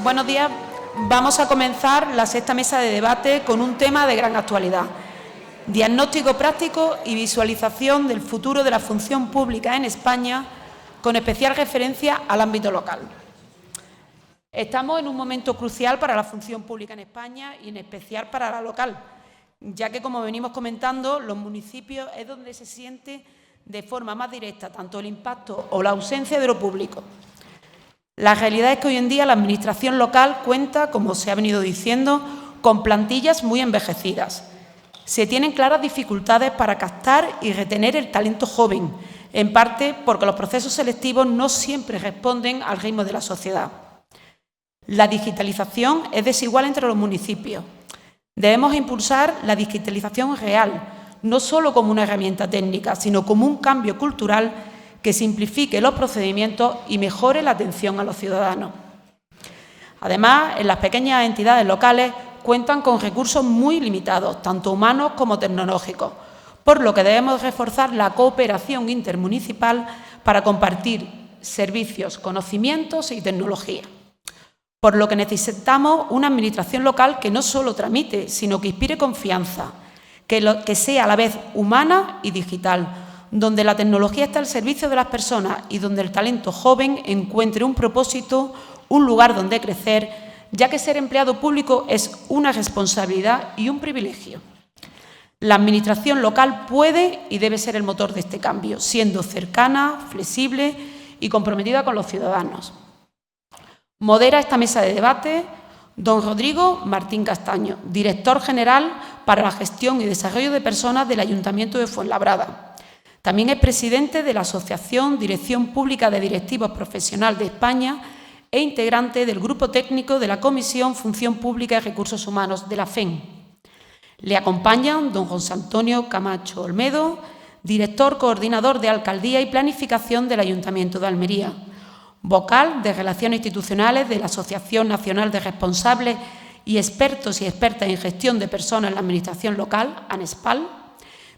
Buenos días. Vamos a comenzar la sexta mesa de debate con un tema de gran actualidad: diagnóstico práctico y visualización del futuro de la función pública en España, con especial referencia al ámbito local. Estamos en un momento crucial para la función pública en España y en especial para la local, ya que, como venimos comentando, los municipios es donde se siente de forma más directa tanto el impacto o la ausencia de lo público. La realidad es que hoy en día la Administración local cuenta, como se ha venido diciendo, con plantillas muy envejecidas. Se tienen claras dificultades para captar y retener el talento joven, en parte porque los procesos selectivos no siempre responden al ritmo de la sociedad. La digitalización es desigual entre los municipios. Debemos impulsar la digitalización real, no solo como una herramienta técnica, sino como un cambio cultural que simplifique los procedimientos y mejore la atención a los ciudadanos. Además, en las pequeñas entidades locales cuentan con recursos muy limitados, tanto humanos como tecnológicos, por lo que debemos reforzar la cooperación intermunicipal para compartir servicios, conocimientos y tecnología. Por lo que necesitamos una Administración local que no solo tramite, sino que inspire confianza, que sea a la vez humana y digital, donde la tecnología está al servicio de las personas y donde el talento joven encuentre un propósito, un lugar donde crecer, ya que ser empleado público es una responsabilidad y un privilegio. La Administración local puede y debe ser el motor de este cambio, siendo cercana, flexible y comprometida con los ciudadanos. Modera esta mesa de debate don Rodrigo Martín Castaño, director general para la gestión y desarrollo de personas del Ayuntamiento de Fuenlabrada. También es presidente de la Asociación Dirección Pública de Directivos Profesionales de España e integrante del Grupo Técnico de la Comisión Función Pública y Recursos Humanos de la FEN. Le acompañan don José Antonio Camacho Olmedo, director coordinador de Alcaldía y Planificación del Ayuntamiento de Almería, vocal de Relaciones Institucionales de la Asociación Nacional de Responsables y Expertos y Expertas en Gestión de Personas en la Administración Local, ANESPAL,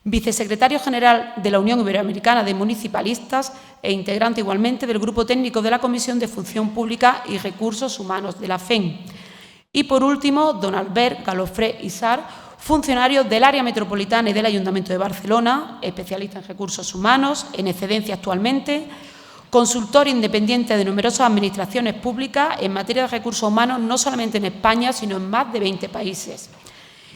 vicesecretario general de la Unión Iberoamericana de Municipalistas e integrante igualmente del Grupo Técnico de la Comisión de Función Pública y Recursos Humanos de la FEN. Y, por último, don Albert Galofré Isar, funcionario del Área Metropolitana y del Ayuntamiento de Barcelona, especialista en recursos humanos, en excedencia actualmente, consultor independiente de numerosas administraciones públicas en materia de recursos humanos, no solamente en España, sino en más de 20 países.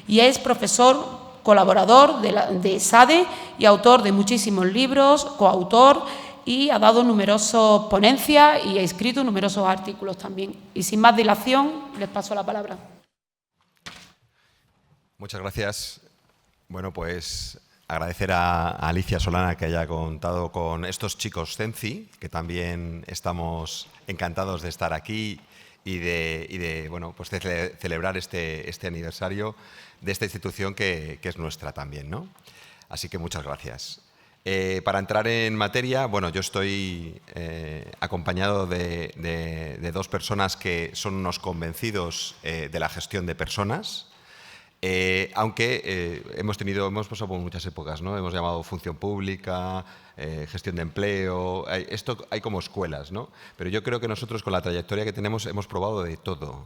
Y es profesor colaborador de SADE y autor de muchísimos libros, coautor, y ha dado numerosas ponencias y ha escrito numerosos artículos también. Y sin más dilación, les paso la palabra. Muchas gracias. Bueno, pues agradecer a Alicia Solana que haya contado con estos chicos CENCI, que también estamos encantados de estar aquí y de bueno, pues de celebrar este aniversario de esta institución que es nuestra también, ¿no? Así que muchas gracias. Para entrar en materia, bueno, yo estoy acompañado de dos personas que son unos convencidos de la gestión de personas, aunque hemos pasado por muchas épocas, ¿no? Hemos llamado función pública, gestión de empleo, esto hay como escuelas, ¿no? Pero yo creo que nosotros, con la trayectoria que tenemos, hemos probado de todo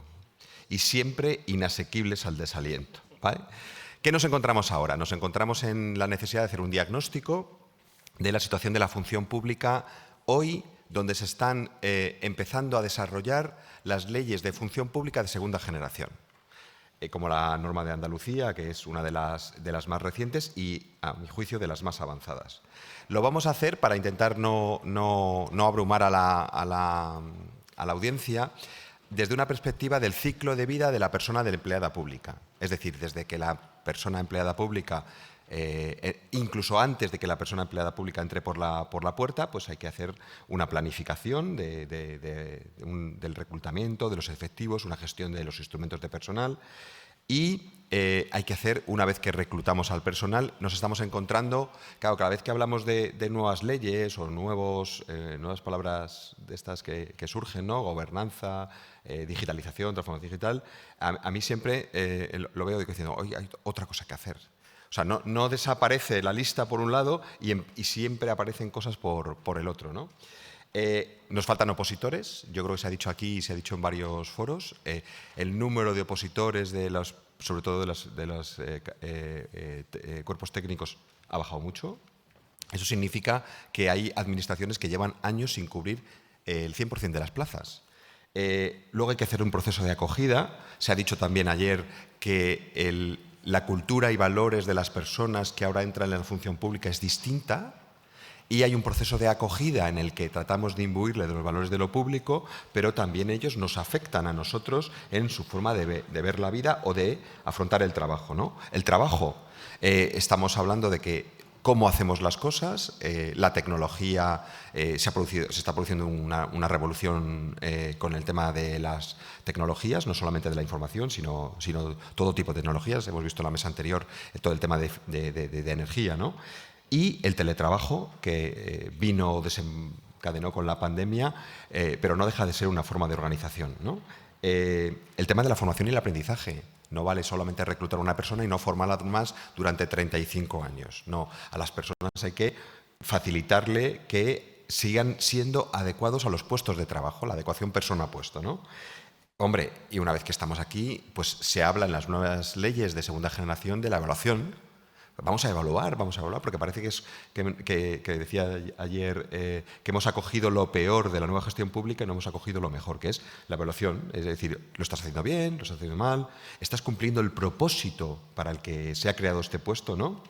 y siempre inasequibles al desaliento, ¿vale? ¿Qué nos encontramos ahora? Nos encontramos en la necesidad de hacer un diagnóstico de la situación de la función pública hoy, donde se están empezando a desarrollar las leyes de función pública de segunda generación, como la norma de Andalucía, que es una de las más recientes y, a mi juicio, de las más avanzadas. Lo vamos a hacer para intentar no abrumar a la audiencia desde una perspectiva del ciclo de vida de la persona empleada pública. Es decir, desde que la persona empleada pública, incluso antes de que la persona empleada pública entre por la puerta, pues hay que hacer una planificación del reclutamiento, de los efectivos, una gestión de los instrumentos de personal y hay que hacer, una vez que reclutamos al personal, nos estamos encontrando, claro, cada vez que hablamos de nuevas leyes o nuevas palabras de estas que surgen, ¿no? Gobernanza, digitalización, transformación digital, a mí siempre lo veo diciendo, oye, hay otra cosa que hacer. O sea, no desaparece la lista por un lado y siempre aparecen cosas por el otro, ¿no? Nos faltan opositores, yo creo que se ha dicho aquí y se ha dicho en varios foros. El número de opositores, sobre todo de los cuerpos técnicos, ha bajado mucho. Eso significa que hay administraciones que llevan años sin cubrir el 100% de las plazas. Luego hay que hacer un proceso de acogida. Se ha dicho también ayer que la cultura y valores de las personas que ahora entran en la función pública es distinta. Y hay un proceso de acogida en el que tratamos de imbuirle de los valores de lo público, pero también ellos nos afectan a nosotros en su forma de ver la vida o de afrontar el trabajo, ¿no? El trabajo, estamos hablando de que cómo hacemos las cosas, la tecnología, se está produciendo una revolución con el tema de las tecnologías, no solamente de la información, sino todo tipo de tecnologías. Hemos visto en la mesa anterior todo el tema de energía, ¿no? Y el teletrabajo, que desencadenó con la pandemia, pero no deja de ser una forma de organización, ¿no? El tema de la formación y el aprendizaje. No vale solamente reclutar a una persona y no formarla más durante 35 años. No, a las personas hay que facilitarle que sigan siendo adecuados a los puestos de trabajo, la adecuación persona-puesto, ¿no? Hombre, y una vez que estamos aquí, pues se habla en las nuevas leyes de segunda generación de la evaluación. Vamos a evaluar, porque parece que decía ayer que hemos acogido lo peor de la nueva gestión pública y no hemos acogido lo mejor, que es la evaluación. Es decir, lo estás haciendo bien, lo estás haciendo mal, estás cumpliendo el propósito para el que se ha creado este puesto, ¿no?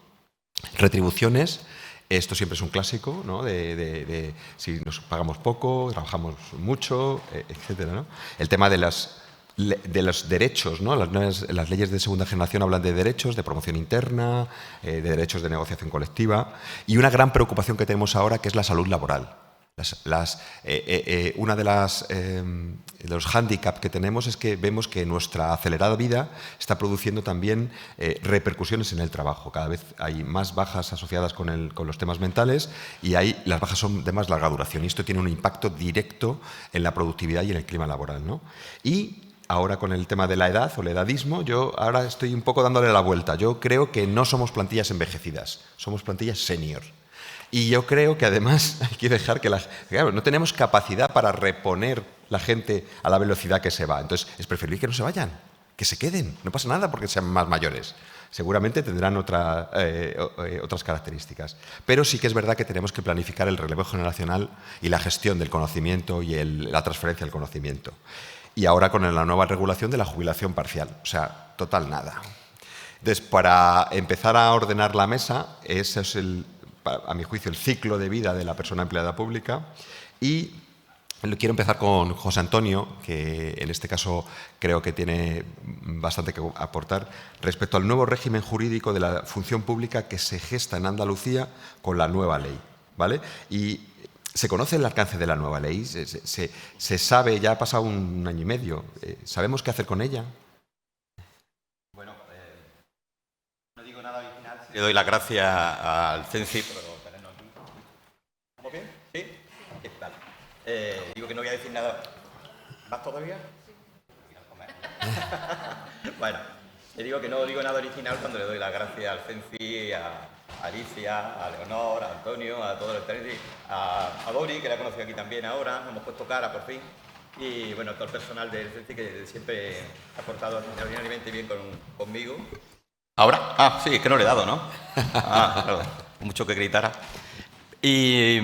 Retribuciones, esto siempre es un clásico, ¿no? De si nos pagamos poco, trabajamos mucho, etcétera, ¿no? El tema de los derechos, ¿no? Las leyes de segunda generación hablan de derechos, de promoción interna, de derechos de negociación colectiva y una gran preocupación que tenemos ahora que es la salud laboral. Una de los hándicaps que tenemos es que vemos que nuestra acelerada vida está produciendo también repercusiones en el trabajo. Cada vez hay más bajas asociadas con los temas mentales y las bajas son de más larga duración y esto tiene un impacto directo en la productividad y en el clima laboral, ¿no? Y ahora con el tema de la edad o el edadismo, yo ahora estoy un poco dándole la vuelta. Yo creo que no somos plantillas envejecidas, somos plantillas senior. Y yo creo que además hay que dejar que claro, no tenemos capacidad para reponer la gente a la velocidad que se va. Entonces, es preferible que no se vayan, que se queden. No pasa nada porque sean más mayores. Seguramente tendrán otras características. Pero sí que es verdad que tenemos que planificar el relevo generacional y la gestión del conocimiento y la transferencia del conocimiento. Y ahora con la nueva regulación de la jubilación parcial. O sea, total nada. Entonces, para empezar a ordenar la mesa, ese es, a mi juicio, el ciclo de vida de la persona empleada pública. Y quiero empezar con José Antonio, que en este caso creo que tiene bastante que aportar, respecto al nuevo régimen jurídico de la función pública que se gesta en Andalucía con la nueva ley, ¿vale? Y ¿se conoce el alcance de la nueva ley? ¿Se sabe? Ya ha pasado un año y medio. ¿Sabemos qué hacer con ella? Bueno, no digo nada original. Le doy las gracias al CENCI por tenernos aquí. ¿Estamos bien? ¿Sí? ¿Qué tal? Digo que no voy a decir nada. ¿Vas todavía? Sí. Bueno, le digo que no digo nada original cuando le doy las gracias al CENCI, a Alicia, a Leonor, a Antonio, a todos los CENCI, a Dori, que la he conocido aquí también ahora, nos hemos puesto cara por fin, y bueno, todo el personal del CENCI que siempre ha portado extraordinariamente bien conmigo. ¿Ahora? Ah, sí, es que no le he dado, ¿no? Ah, claro, mucho que gritara. Y,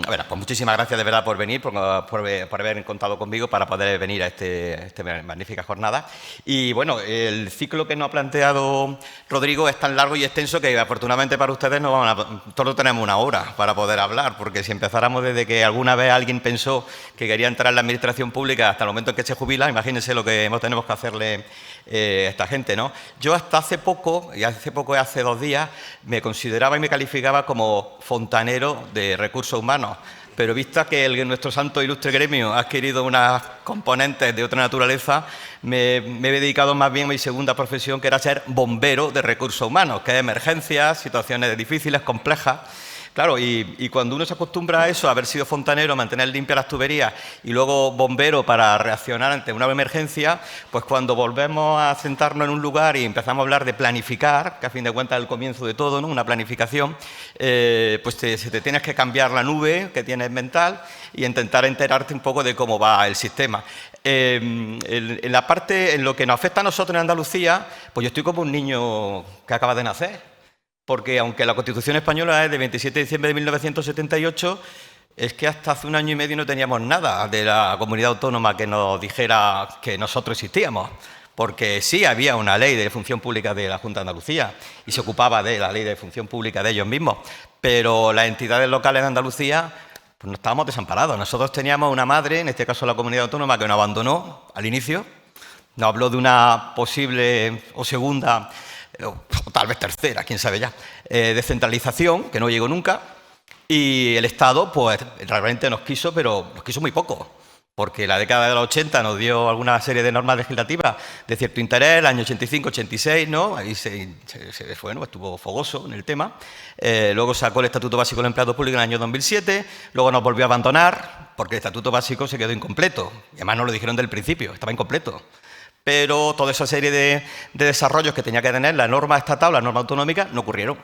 a ver, pues muchísimas gracias de verdad por venir, por haber contado conmigo para poder venir a esta magnífica jornada. Y bueno, el ciclo que nos ha planteado Rodrigo es tan largo y extenso que afortunadamente para ustedes todos tenemos una hora para poder hablar, porque si empezáramos desde que alguna vez alguien pensó que quería entrar en la administración pública hasta el momento en que se jubila, imagínense lo que tenemos que hacerle a esta gente, ¿no? Yo hasta hace poco, hace 2 días, me consideraba y me calificaba como fontanero de recursos humanos, pero vista que nuestro santo ilustre gremio ha adquirido unas componentes de otra naturaleza, me he dedicado más bien a mi segunda profesión, que era ser bombero de recursos humanos, que es emergencias, situaciones difíciles, complejas, Claro, y cuando uno se acostumbra a eso, a haber sido fontanero, a mantener limpias las tuberías y luego bombero para reaccionar ante una emergencia, pues cuando volvemos a sentarnos en un lugar y empezamos a hablar de planificar, que a fin de cuentas es el comienzo de todo, ¿no? Una planificación, pues te tienes que cambiar la nube que tienes mental y intentar enterarte un poco de cómo va el sistema. En lo que nos afecta a nosotros en Andalucía, pues yo estoy como un niño que acaba de nacer. Porque aunque la Constitución española es de 27 de diciembre de 1978, es que hasta hace un año y medio no teníamos nada de la comunidad autónoma que nos dijera que nosotros existíamos. Porque sí había una ley de función pública de la Junta de Andalucía y se ocupaba de la ley de función pública de ellos mismos, pero las entidades locales de Andalucía pues no estábamos desamparados. Nosotros teníamos una madre, en este caso la comunidad autónoma, que nos abandonó al inicio, nos habló de una posible o segunda o tal vez tercera, quién sabe ya, descentralización, que no llegó nunca, y el Estado pues realmente nos quiso, pero nos quiso muy poco, porque la década de los 80 nos dio alguna serie de normas legislativas de cierto interés, el año 85, 86, ¿no? Ahí se fue, ¿no? Estuvo fogoso en el tema, luego sacó el Estatuto Básico del Empleado Público en el año 2007, luego nos volvió a abandonar, porque el Estatuto Básico se quedó incompleto, y además nos lo dijeron del principio, estaba incompleto. Pero toda esa serie de desarrollos que tenía que tener la norma estatal, la norma autonómica, no ocurrieron.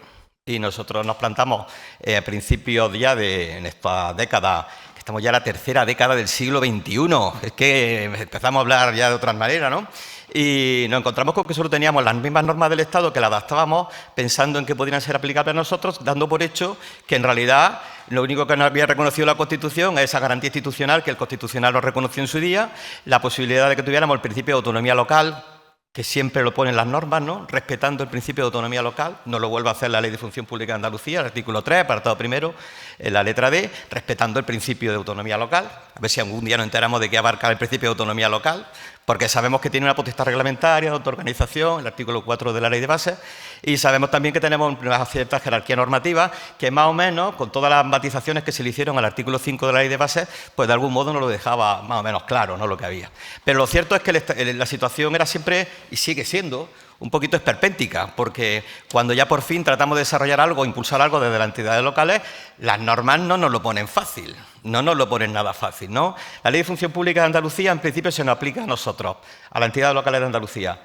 Y nosotros nos plantamos a principios ya en esta década, que estamos ya en la tercera década del siglo XXI, es que empezamos a hablar ya de otras maneras, ¿no? Y nos encontramos con que solo teníamos las mismas normas del Estado que las adaptábamos pensando en que podrían ser aplicables a nosotros, dando por hecho que en realidad lo único que nos había reconocido la Constitución es esa garantía institucional que el Constitucional nos reconoció en su día, la posibilidad de que tuviéramos el principio de autonomía local, que siempre lo ponen las normas, ¿no? Respetando el principio de autonomía local, no lo vuelve a hacer la Ley de Función Pública de Andalucía, el artículo 3, apartado primero, en la letra D, respetando el principio de autonomía local. A ver si algún día nos enteramos de qué abarca el principio de autonomía local, porque sabemos que tiene una potestad reglamentaria, de autoorganización, el artículo 4 de la Ley de Bases, y sabemos también que tenemos una cierta jerarquía normativa que más o menos, con todas las matizaciones que se le hicieron al artículo 5 de la Ley de Bases, pues de algún modo nos lo dejaba más o menos claro, ¿no?, lo que había. Pero lo cierto es que la situación era siempre, y sigue siendo, un poquito esperpéntica, porque cuando ya por fin tratamos de desarrollar algo, impulsar algo desde las entidades locales, las normas no nos lo ponen fácil, no nos lo ponen nada fácil, ¿no? La Ley de Función Pública de Andalucía, en principio, se nos aplica a nosotros, a las entidades locales de Andalucía,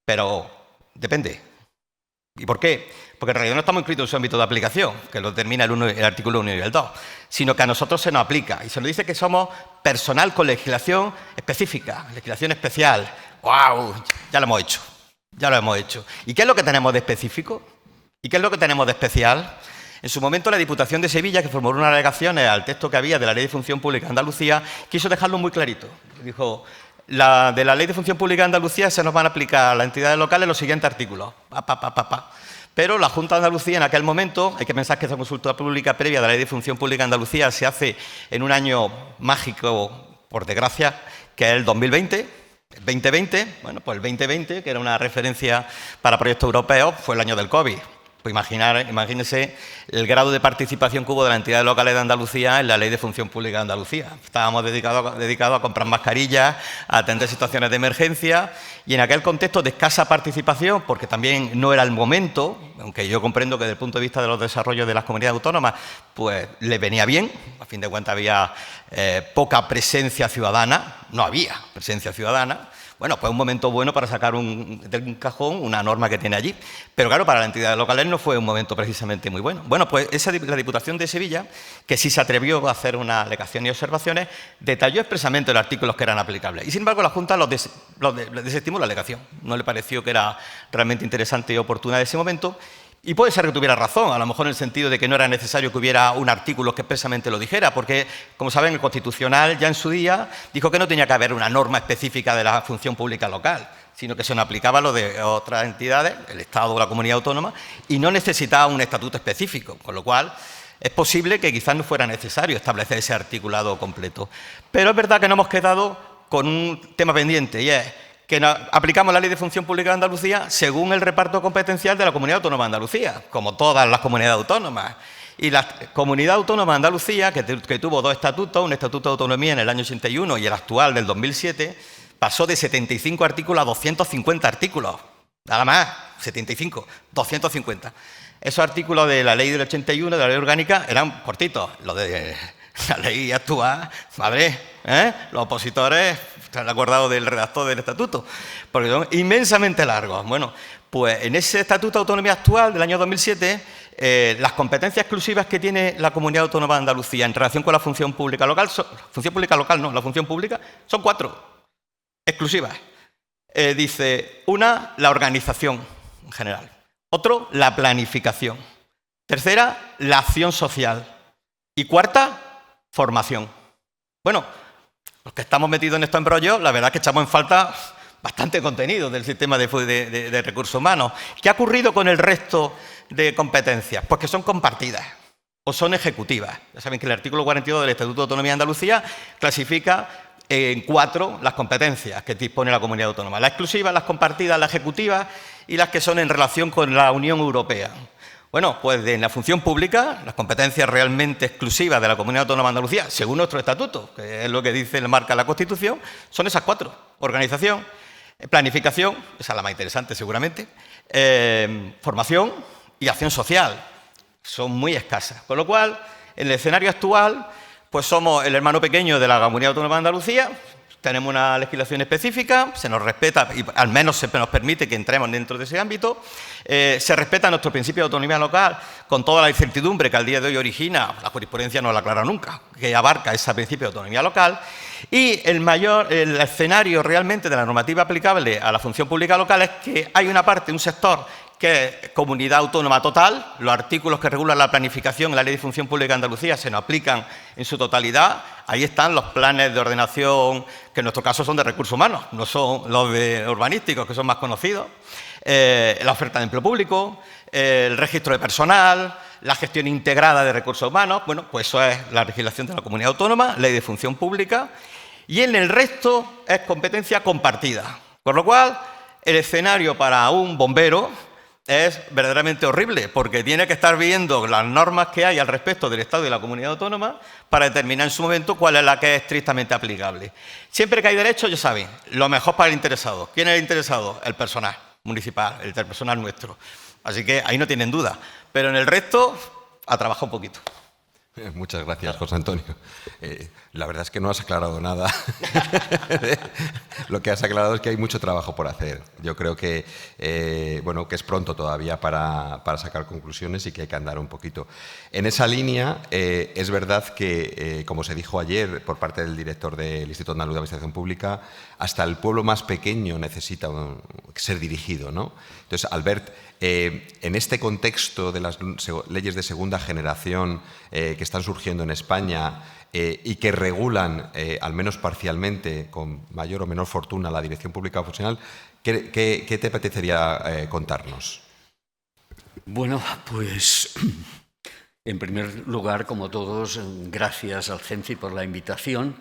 pero depende. ¿Y por qué? Porque en realidad no estamos inscritos en su ámbito de aplicación, que lo determina el artículo 1 y el 2, sino que a nosotros se nos aplica, y se nos dice que somos personal con legislación específica, legislación especial. ¡Guau! Ya lo hemos hecho. Ya lo hemos hecho. ¿Y qué es lo que tenemos de específico? ¿Y qué es lo que tenemos de especial? En su momento, la Diputación de Sevilla, que formuló unas alegaciones al texto que había de la Ley de Función Pública de Andalucía, quiso dejarlo muy clarito. Dijo, de la Ley de Función Pública de Andalucía se nos van a aplicar a las entidades locales los siguientes artículos. Pero la Junta de Andalucía en aquel momento, hay que pensar que esa consulta pública previa de la Ley de Función Pública de Andalucía se hace en un año mágico, por desgracia, que es el 2020. El 2020, bueno, pues el 2020, que era una referencia para proyectos europeos, fue el año del COVID. Pues imagínense el grado de participación que hubo de las entidades locales de Andalucía en la Ley de Función Pública de Andalucía. Estábamos dedicados a comprar mascarillas, a atender situaciones de emergencia, y en aquel contexto de escasa participación, porque también no era el momento, aunque yo comprendo que desde el punto de vista de los desarrollos de las comunidades autónomas, pues le venía bien, a fin de cuentas había poca presencia ciudadana, no había presencia ciudadana. Bueno, pues un momento bueno para sacar de un cajón una norma que tiene allí. Pero claro, para las entidades locales no fue un momento precisamente muy bueno. Bueno, pues la Diputación de Sevilla, que sí se atrevió a hacer una alegación y observaciones, detalló expresamente los artículos que eran aplicables. Y sin embargo, la Junta desestimó la alegación. No le pareció que era realmente interesante y oportuna en ese momento. Y puede ser que tuviera razón, a lo mejor en el sentido de que no era necesario que hubiera un artículo que expresamente lo dijera, porque, como saben, el Constitucional ya en su día dijo que no tenía que haber una norma específica de la función pública local, sino que se nos aplicaba lo de otras entidades, el Estado o la comunidad autónoma, y no necesitaba un estatuto específico, con lo cual es posible que quizás no fuera necesario establecer ese articulado completo. Pero es verdad que nos hemos quedado con un tema pendiente, y es que aplicamos la Ley de Función Pública de Andalucía según el reparto competencial de la Comunidad Autónoma de Andalucía, como todas las comunidades autónomas. Y la Comunidad Autónoma de Andalucía, que tuvo dos estatutos, un estatuto de autonomía en el año 81 y el actual del 2007, pasó de 75 artículos a 250 artículos. Nada más, 75, 250. Esos artículos de la ley del 81, de la ley orgánica, eran cortitos. Los de la ley actual, madre, los opositores se han acordado del redactor del estatuto, porque son inmensamente largos. Bueno, pues en ese estatuto de autonomía actual del año 2007, las competencias exclusivas que tiene la Comunidad Autónoma de Andalucía en relación con la función pública local, la función pública, son 4 exclusivas. Dice, una, la organización en general. Otro, la planificación. Tercera, la acción social. Y cuarta, formación. Bueno, los que estamos metidos en estos embrollos, la verdad es que echamos en falta bastante contenido del sistema de recursos humanos. ¿Qué ha ocurrido con el resto de competencias? Pues que son compartidas o son ejecutivas. Ya saben que el artículo 42 del Estatuto de Autonomía de Andalucía clasifica en 4 las competencias que dispone la Comunidad Autónoma. Las exclusivas, las compartidas, las ejecutivas y las que son en relación con la Unión Europea. Bueno, pues en la función pública, las competencias realmente exclusivas de la Comunidad Autónoma de Andalucía, según nuestro estatuto, que es lo que dice, marca la Constitución, son esas 4. Organización, planificación, esa es la más interesante seguramente, formación y acción social. Son muy escasas. Con lo cual, en el escenario actual, pues somos el hermano pequeño de la Comunidad Autónoma de Andalucía, tenemos una legislación específica, se nos respeta y al menos se nos permite que entremos dentro de ese ámbito, se respeta nuestro principio de autonomía local con toda la incertidumbre que al día de hoy origina, la jurisprudencia no la aclara nunca, que abarca ese principio de autonomía local, y el escenario realmente de la normativa aplicable a la función pública local es que hay una parte, un sector, que es comunidad autónoma total. Los artículos que regulan la planificación en la Ley de Función Pública de Andalucía se nos aplican en su totalidad. Ahí están los planes de ordenación, que en nuestro caso son de recursos humanos, no son los de urbanísticos, que son más conocidos. La oferta de empleo público, el registro de personal, la gestión integrada de recursos humanos. Bueno, pues eso es la legislación de la Comunidad Autónoma, Ley de Función Pública, y en el resto es competencia compartida. Por lo cual, el escenario para un bombero es verdaderamente horrible, porque tiene que estar viendo las normas que hay al respecto del Estado y de la Comunidad Autónoma para determinar en su momento cuál es la que es estrictamente aplicable. Siempre que hay derecho, ya saben, lo mejor para el interesado. ¿Quién es el interesado? El personal municipal, el personal nuestro. Así que ahí no tienen duda. Pero en el resto, a trabajar un poquito. Muchas gracias, José Antonio. La verdad es que no has aclarado nada. Lo que has aclarado es que hay mucho trabajo por hacer. Yo creo que, bueno, que es pronto todavía para sacar conclusiones y que hay que andar un poquito. En esa línea, es verdad que, como se dijo ayer por parte del director del Instituto Andaluz de Administración Pública, hasta el pueblo más pequeño necesita ser dirigido, ¿no? Entonces, Albert, en este contexto de las leyes de segunda generación que están surgiendo en España y que regulan, al menos parcialmente, con mayor o menor fortuna, la dirección pública profesional, ¿qué te apetecería contarnos? Bueno, pues en primer lugar, como todos, gracias al CENCI por la invitación,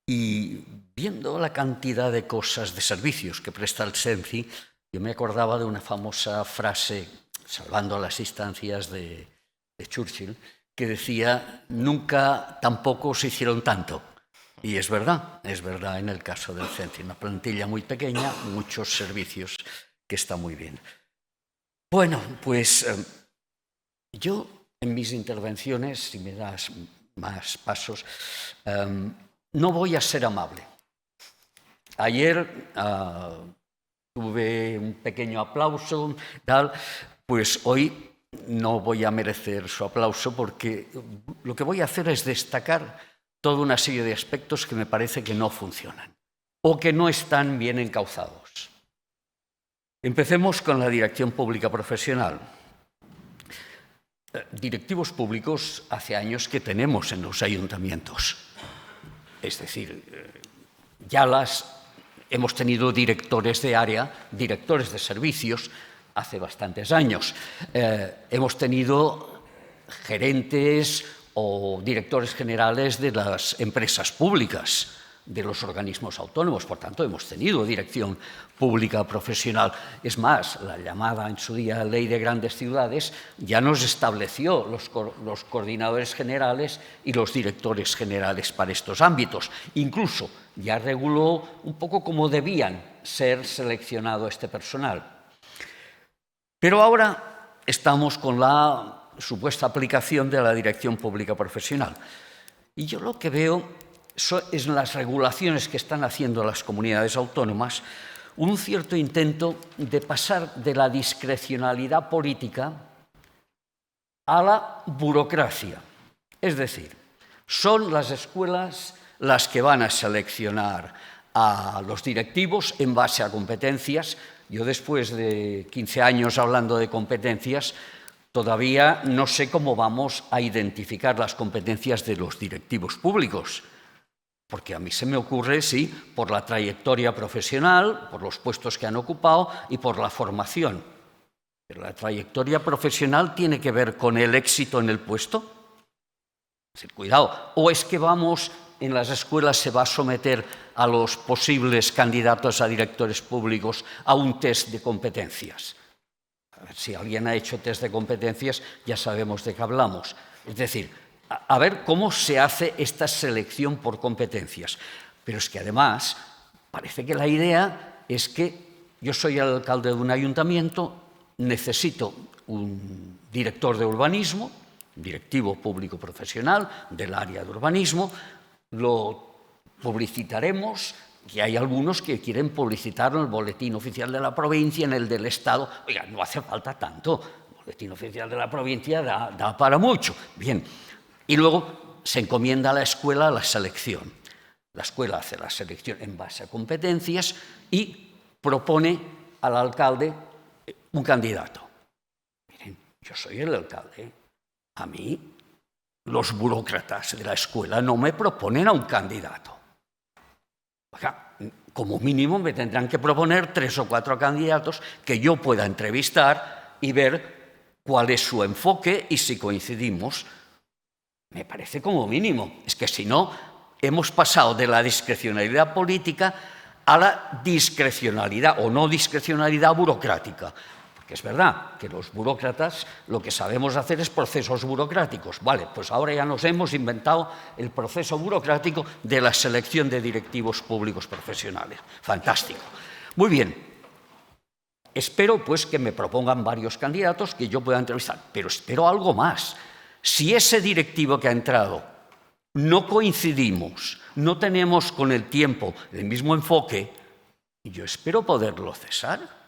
y viendo la cantidad de cosas, de servicios que presta el CENCI, yo me acordaba de una famosa frase, salvando las instancias de Churchill, que decía, nunca tampoco se hicieron tanto. Y es verdad en el caso del CENCI, una plantilla muy pequeña, muchos servicios, que está muy bien. Bueno, pues yo en mis intervenciones, si me das más pasos, no voy a ser amable. Ayer tuve un pequeño aplauso, tal, pues hoy no voy a merecer su aplauso porque lo que voy a hacer es destacar toda una serie de aspectos que me parece que no funcionan o que no están bien encauzados. Empecemos con la dirección pública profesional. Directivos públicos hace años que tenemos en los ayuntamientos. Es decir, ya hemos tenido directores de área, directores de servicios, hace bastantes años. Hemos tenido gerentes o directores generales de las empresas públicas, de los organismos autónomos. Por tanto, hemos tenido dirección pública profesional. Es más, la llamada en su día Ley de Grandes Ciudades ya nos estableció los coordinadores generales y los directores generales para estos ámbitos. Incluso ya reguló un poco cómo debían ser seleccionado este personal. Pero ahora estamos con la supuesta aplicación de la dirección pública profesional. Y yo lo que veo es en las regulaciones que están haciendo las comunidades autónomas un cierto intento de pasar de la discrecionalidad política a la burocracia. Es decir, son las escuelas las que van a seleccionar a los directivos en base a competencias. Yo, después de 15 años hablando de competencias, todavía no sé cómo vamos a identificar las competencias de los directivos públicos, porque a mí se me ocurre, sí, por la trayectoria profesional, por los puestos que han ocupado y por la formación. Pero la trayectoria profesional tiene que ver con el éxito en el puesto. Cuidado, o es que en las escuelas se va a someter a los posibles candidatos a directores públicos a un test de competencias. A ver, si alguien ha hecho test de competencias, ya sabemos de qué hablamos. Es decir, a ver cómo se hace esta selección por competencias. Pero es que además parece que la idea es que yo soy el alcalde de un ayuntamiento, necesito un director de urbanismo, directivo público profesional del área de urbanismo, lo publicitaremos, y hay algunos que quieren publicitarlo en el boletín oficial de la provincia, en el del Estado. Oiga, no hace falta tanto, el boletín oficial de la provincia da para mucho. Bien, y luego se encomienda a la escuela la selección. La escuela hace la selección en base a competencias y propone al alcalde un candidato. Miren, yo soy el alcalde. A mí, los burócratas de la escuela no me proponen a un candidato. Oiga, como mínimo me tendrán que proponer 3 o 4 candidatos que yo pueda entrevistar y ver cuál es su enfoque y si coincidimos. Me parece como mínimo. Es que si no, hemos pasado de la discrecionalidad política a la discrecionalidad o no discrecionalidad burocrática. Porque es verdad que los burócratas lo que sabemos hacer es procesos burocráticos. Vale, pues ahora ya nos hemos inventado el proceso burocrático de la selección de directivos públicos profesionales. Fantástico. Muy bien. Espero pues que me propongan varios candidatos que yo pueda entrevistar, pero espero algo más. Si ese directivo que ha entrado no coincidimos, no tenemos con el tiempo el mismo enfoque, yo espero poderlo cesar.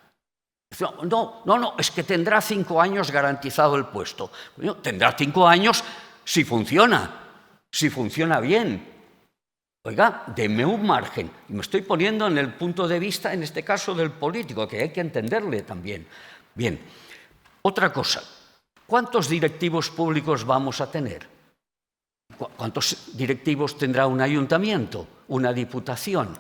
No, es que tendrá 5 años garantizado el puesto. Bueno, tendrá 5 años si funciona bien. Oiga, deme un margen. Y me estoy poniendo en el punto de vista, en este caso, del político, que hay que entenderle también. Bien, otra cosa. ¿Cuántos directivos públicos vamos a tener? ¿Cuántos directivos tendrá un ayuntamiento, una diputación?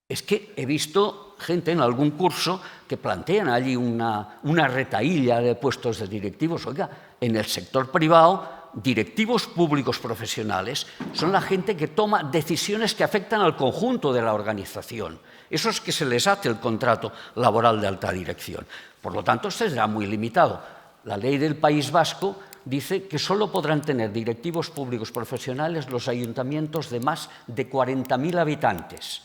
Es que he visto gente en algún curso que plantean allí una retahíla de puestos de directivos. Oiga, en el sector privado, directivos públicos profesionales son la gente que toma decisiones que afectan al conjunto de la organización. Eso es que se les hace el contrato laboral de alta dirección. Por lo tanto, este será muy limitado. La ley del País Vasco dice que solo podrán tener directivos públicos profesionales los ayuntamientos de más de 40.000 habitantes.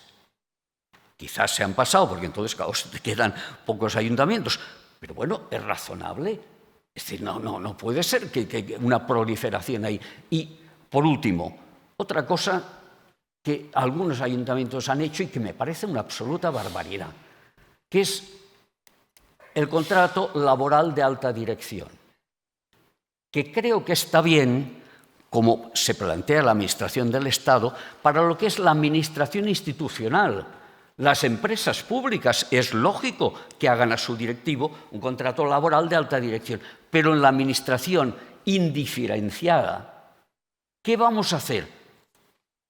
Quizás se han pasado, porque entonces, claro, te quedan pocos ayuntamientos. Pero bueno, es razonable. Es decir, no puede ser que una proliferación ahí. Y, por último, otra cosa que algunos ayuntamientos han hecho y que me parece una absoluta barbaridad, que es el contrato laboral de alta dirección, que creo que está bien, como se plantea la Administración del Estado, para lo que es la administración institucional. Las empresas públicas es lógico que hagan a su directivo un contrato laboral de alta dirección, pero en la administración indiferenciada, ¿qué vamos a hacer?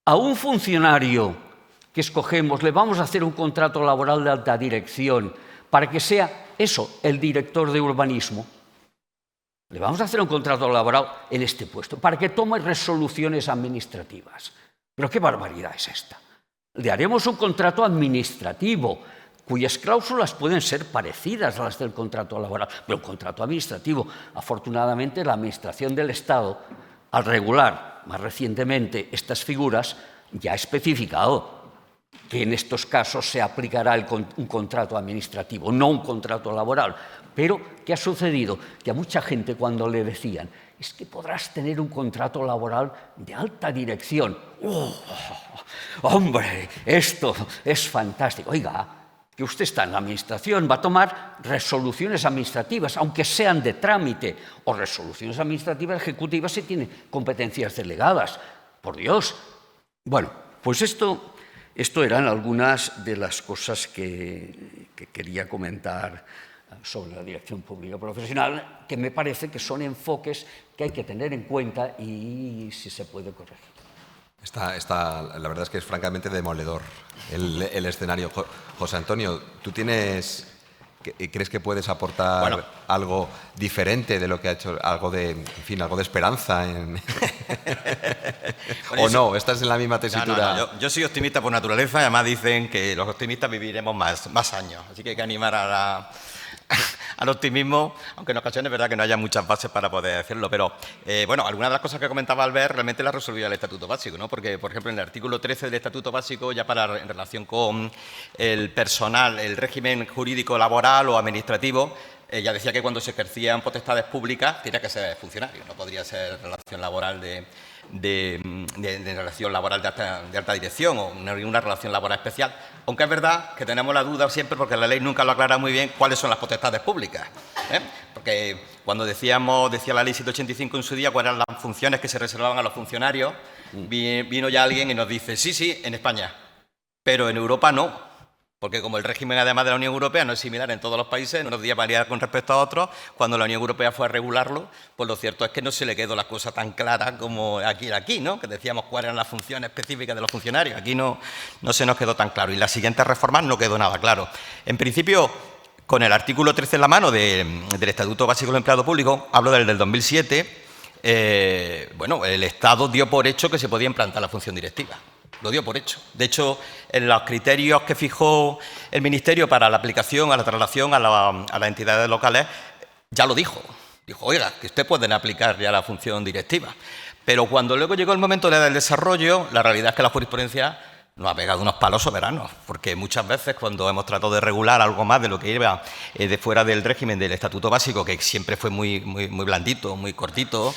A un funcionario que escogemos le vamos a hacer un contrato laboral de alta dirección para que sea eso, el director de urbanismo. Le vamos a hacer un contrato laboral en este puesto para que tome resoluciones administrativas. Pero qué barbaridad es esta. Le haremos un contrato administrativo, cuyas cláusulas pueden ser parecidas a las del contrato laboral, pero un contrato administrativo. Afortunadamente, la Administración del Estado, al regular más recientemente estas figuras, ya ha especificado que en estos casos se aplicará un contrato administrativo, no un contrato laboral. Pero, ¿qué ha sucedido? Que a mucha gente cuando le decían, es que podrás tener un contrato laboral de alta dirección. ¡Oh, hombre, esto es fantástico! Oiga, que usted está en la administración, va a tomar resoluciones administrativas, aunque sean de trámite, o resoluciones administrativas ejecutivas si tiene competencias delegadas. Por Dios. Bueno, pues esto eran algunas de las cosas que quería comentar sobre la dirección pública profesional, que me parece que son enfoques que hay que tener en cuenta y si se puede corregir. La verdad es que es francamente demoledor el escenario. José Antonio, ¿tú crees que puedes aportar algo diferente de lo que ha hecho, algo de esperanza? ¿O no? ¿Estás en la misma tesitura? No. Yo soy optimista por naturaleza, y además dicen que los optimistas viviremos más años. Así que hay que animar al optimismo, aunque en ocasiones es verdad que no haya muchas bases para poder hacerlo. Pero, algunas de las cosas que comentaba Albert realmente las resolvía el Estatuto Básico, ¿no? Porque, por ejemplo, en el artículo 13 del Estatuto Básico, ya en relación con el personal, el régimen jurídico laboral o administrativo, ya decía que cuando se ejercían potestades públicas tenía que ser funcionario, no podría ser relación laboral de relación laboral de alta dirección o una relación laboral especial, aunque es verdad que tenemos la duda siempre porque la ley nunca lo aclara muy bien cuáles son las potestades públicas, porque cuando decía la ley 785 en su día cuáles eran las funciones que se reservaban a los funcionarios, vino ya alguien y nos dice sí, en España, pero en Europa no. Porque como el régimen, además de la Unión Europea, no es similar en todos los países, en unos días varía con respecto a otros, cuando la Unión Europea fue a regularlo, pues lo cierto es que no se le quedó la cosa tan clara como aquí, ¿no? Que decíamos cuáles eran las funciones específicas de los funcionarios. Aquí no se nos quedó tan claro. Y las siguientes reformas no quedó nada claro. En principio, con el artículo 13 en la mano del Estatuto Básico del Empleado Público, hablo del 2007, el Estado dio por hecho que se podía implantar la función directiva. Lo dio por hecho. De hecho, en los criterios que fijó el Ministerio para la aplicación, a la traslación a las entidades locales, ya lo dijo. Dijo, oiga, que usted pueden aplicar ya la función directiva. Pero cuando luego llegó el momento del desarrollo, la realidad es que la jurisprudencia nos ha pegado unos palos soberanos, porque muchas veces cuando hemos tratado de regular algo más de lo que iba de fuera del régimen del Estatuto Básico, que siempre fue muy blandito, muy cortito.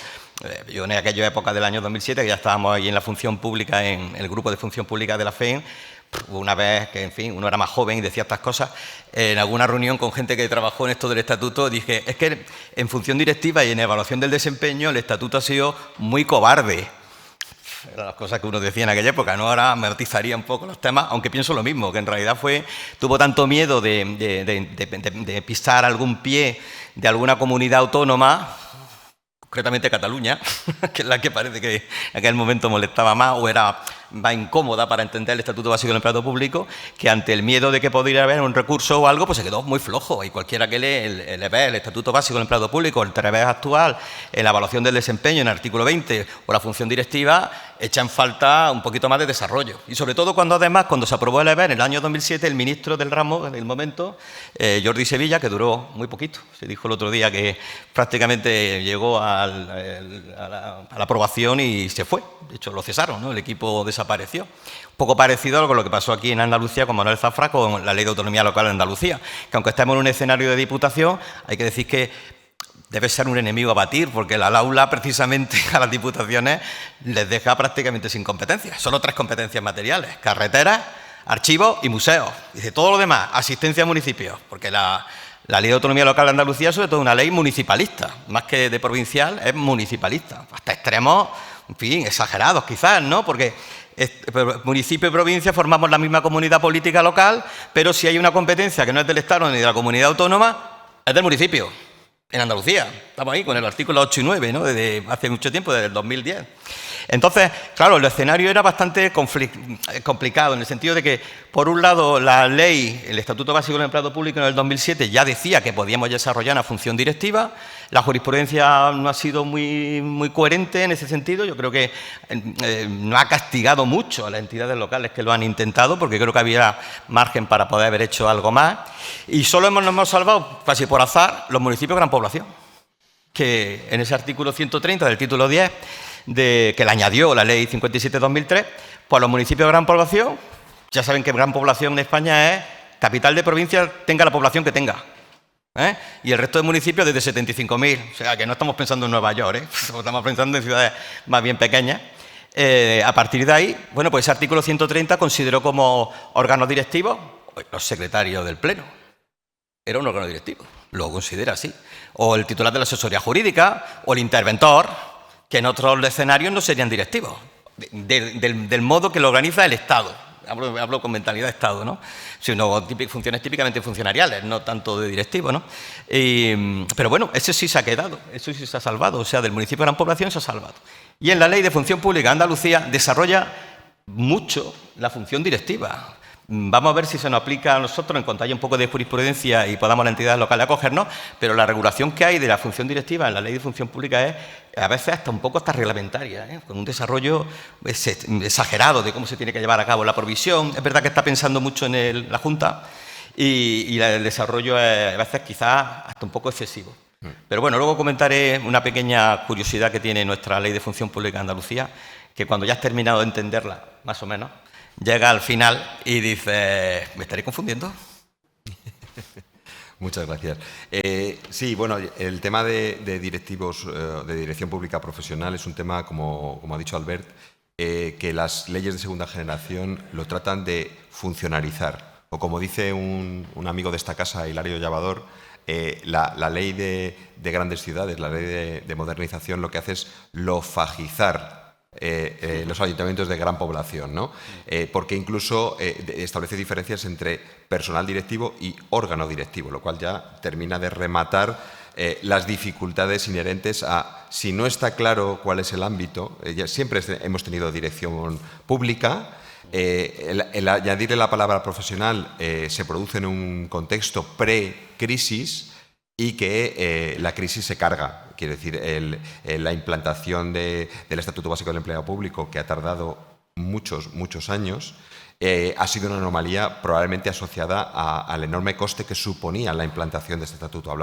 Yo en aquella época del año 2007, que ya estábamos ahí en la función pública, en el grupo de función pública de la FEN, una vez que, en fin, uno era más joven y decía estas cosas, en alguna reunión con gente que trabajó en esto del estatuto, dije, es que en función directiva y en evaluación del desempeño el estatuto ha sido muy cobarde. Eran las cosas que uno decía en aquella época, ¿no? Ahora me matizaría un poco los temas, aunque pienso lo mismo, que en realidad tuvo tanto miedo de pisar algún pie de alguna comunidad autónoma, concretamente Cataluña, que es la que parece que en aquel momento molestaba más o era más incómoda para entender el Estatuto Básico del Empleado Público, que ante el miedo de que podría haber un recurso o algo, pues se quedó muy flojo. Y cualquiera que lee el Estatuto Básico del Empleado Público, el TREBES actual, en la evaluación del desempeño en el artículo 20 o la función directiva, echa en falta un poquito más de desarrollo. Y sobre todo cuando se aprobó el EBER en el año 2007, el ministro del ramo, en el momento, Jordi Sevilla, que duró muy poquito, se dijo el otro día que prácticamente llegó a la aprobación y se fue. De hecho, lo cesaron, ¿no? El equipo desapareció. Un poco parecido a lo que pasó aquí en Andalucía con Manuel Zafra, con la Ley de Autonomía Local de Andalucía, que aunque estemos en un escenario de diputación, hay que decir que debe ser un enemigo a batir, porque la aula precisamente a las diputaciones les deja prácticamente sin competencias. Solo 3 competencias materiales: carreteras, archivos y museos. Dice, todo lo demás, asistencia a municipios, porque la Ley de Autonomía Local de Andalucía es sobre todo una ley municipalista, más que de provincial, es municipalista, hasta extremos, en fin, exagerados quizás, ¿no? Porque municipio y provincia formamos la misma comunidad política local, pero si hay una competencia que no es del Estado ni de la comunidad autónoma, es del municipio. En Andalucía, estamos ahí con el artículo 8 y 9, ¿no? Desde hace mucho tiempo, desde el 2010. Entonces, claro, el escenario era bastante complicado, en el sentido de que, por un lado, la ley, el Estatuto Básico del Empleado Público en el 2007 ya decía que podíamos desarrollar una función directiva. La jurisprudencia no ha sido muy coherente en ese sentido. Yo creo que no ha castigado mucho a las entidades locales que lo han intentado, porque creo que había margen para poder haber hecho algo más. Y solo nos hemos salvado, casi por azar, los municipios de gran población, que en ese artículo 130 del título 10, que le añadió la Ley 57/2003, pues los municipios de gran población, ya saben que gran población en España es capital de provincia, tenga la población que tenga. Y el resto de municipios desde 75.000. O sea, que no estamos pensando en Nueva York, estamos pensando en ciudades más bien pequeñas. A partir de ahí, bueno, pues ese artículo 130 consideró como órganos directivos los secretarios del Pleno. Era un órgano directivo, lo considera así. O el titular de la asesoría jurídica, o el interventor, que en otros escenarios no serían directivos, del modo que lo organiza el Estado. Hablo con mentalidad de Estado, ¿no? Sino funciones típicamente funcionariales, no tanto de directivo, ¿no? Pero bueno, ese sí se ha quedado, eso sí se ha salvado, o sea, del municipio de gran población se ha salvado. Y en la Ley de Función Pública de Andalucía desarrolla mucho la función directiva. Vamos a ver si se nos aplica a nosotros en cuanto haya un poco de jurisprudencia y podamos la entidad local acogernos, pero la regulación que hay de la función directiva en la Ley de Función Pública es a veces hasta un poco reglamentaria, con un desarrollo exagerado de cómo se tiene que llevar a cabo la provisión. Es verdad que está pensando mucho en la Junta y el desarrollo es a veces quizás hasta un poco excesivo. Pero bueno, luego comentaré una pequeña curiosidad que tiene nuestra Ley de Función Pública de Andalucía, que cuando ya has terminado de entenderla, más o menos, llega al final y dice, ¿me estaré confundiendo? Muchas gracias. Sí, bueno, el tema de directivos de dirección pública profesional es un tema, como ha dicho Albert, que las leyes de segunda generación lo tratan de funcionarizar. O como dice un amigo de esta casa, Hilario Llavador, la ley de grandes ciudades, la ley de modernización, lo que hace es lofagizar los ayuntamientos de gran población, ¿no? Porque incluso establece diferencias entre personal directivo y órgano directivo, lo cual ya termina de rematar las dificultades inherentes a, si no está claro cuál es el ámbito, siempre hemos tenido dirección pública. El añadirle la palabra profesional se produce en un contexto pre-crisis y que la crisis se carga. Quiero decir, la implantación del Estatuto Básico del Empleado Público, que ha tardado muchos años, ha sido una anomalía probablemente asociada al enorme coste que suponía la implantación de este estatuto.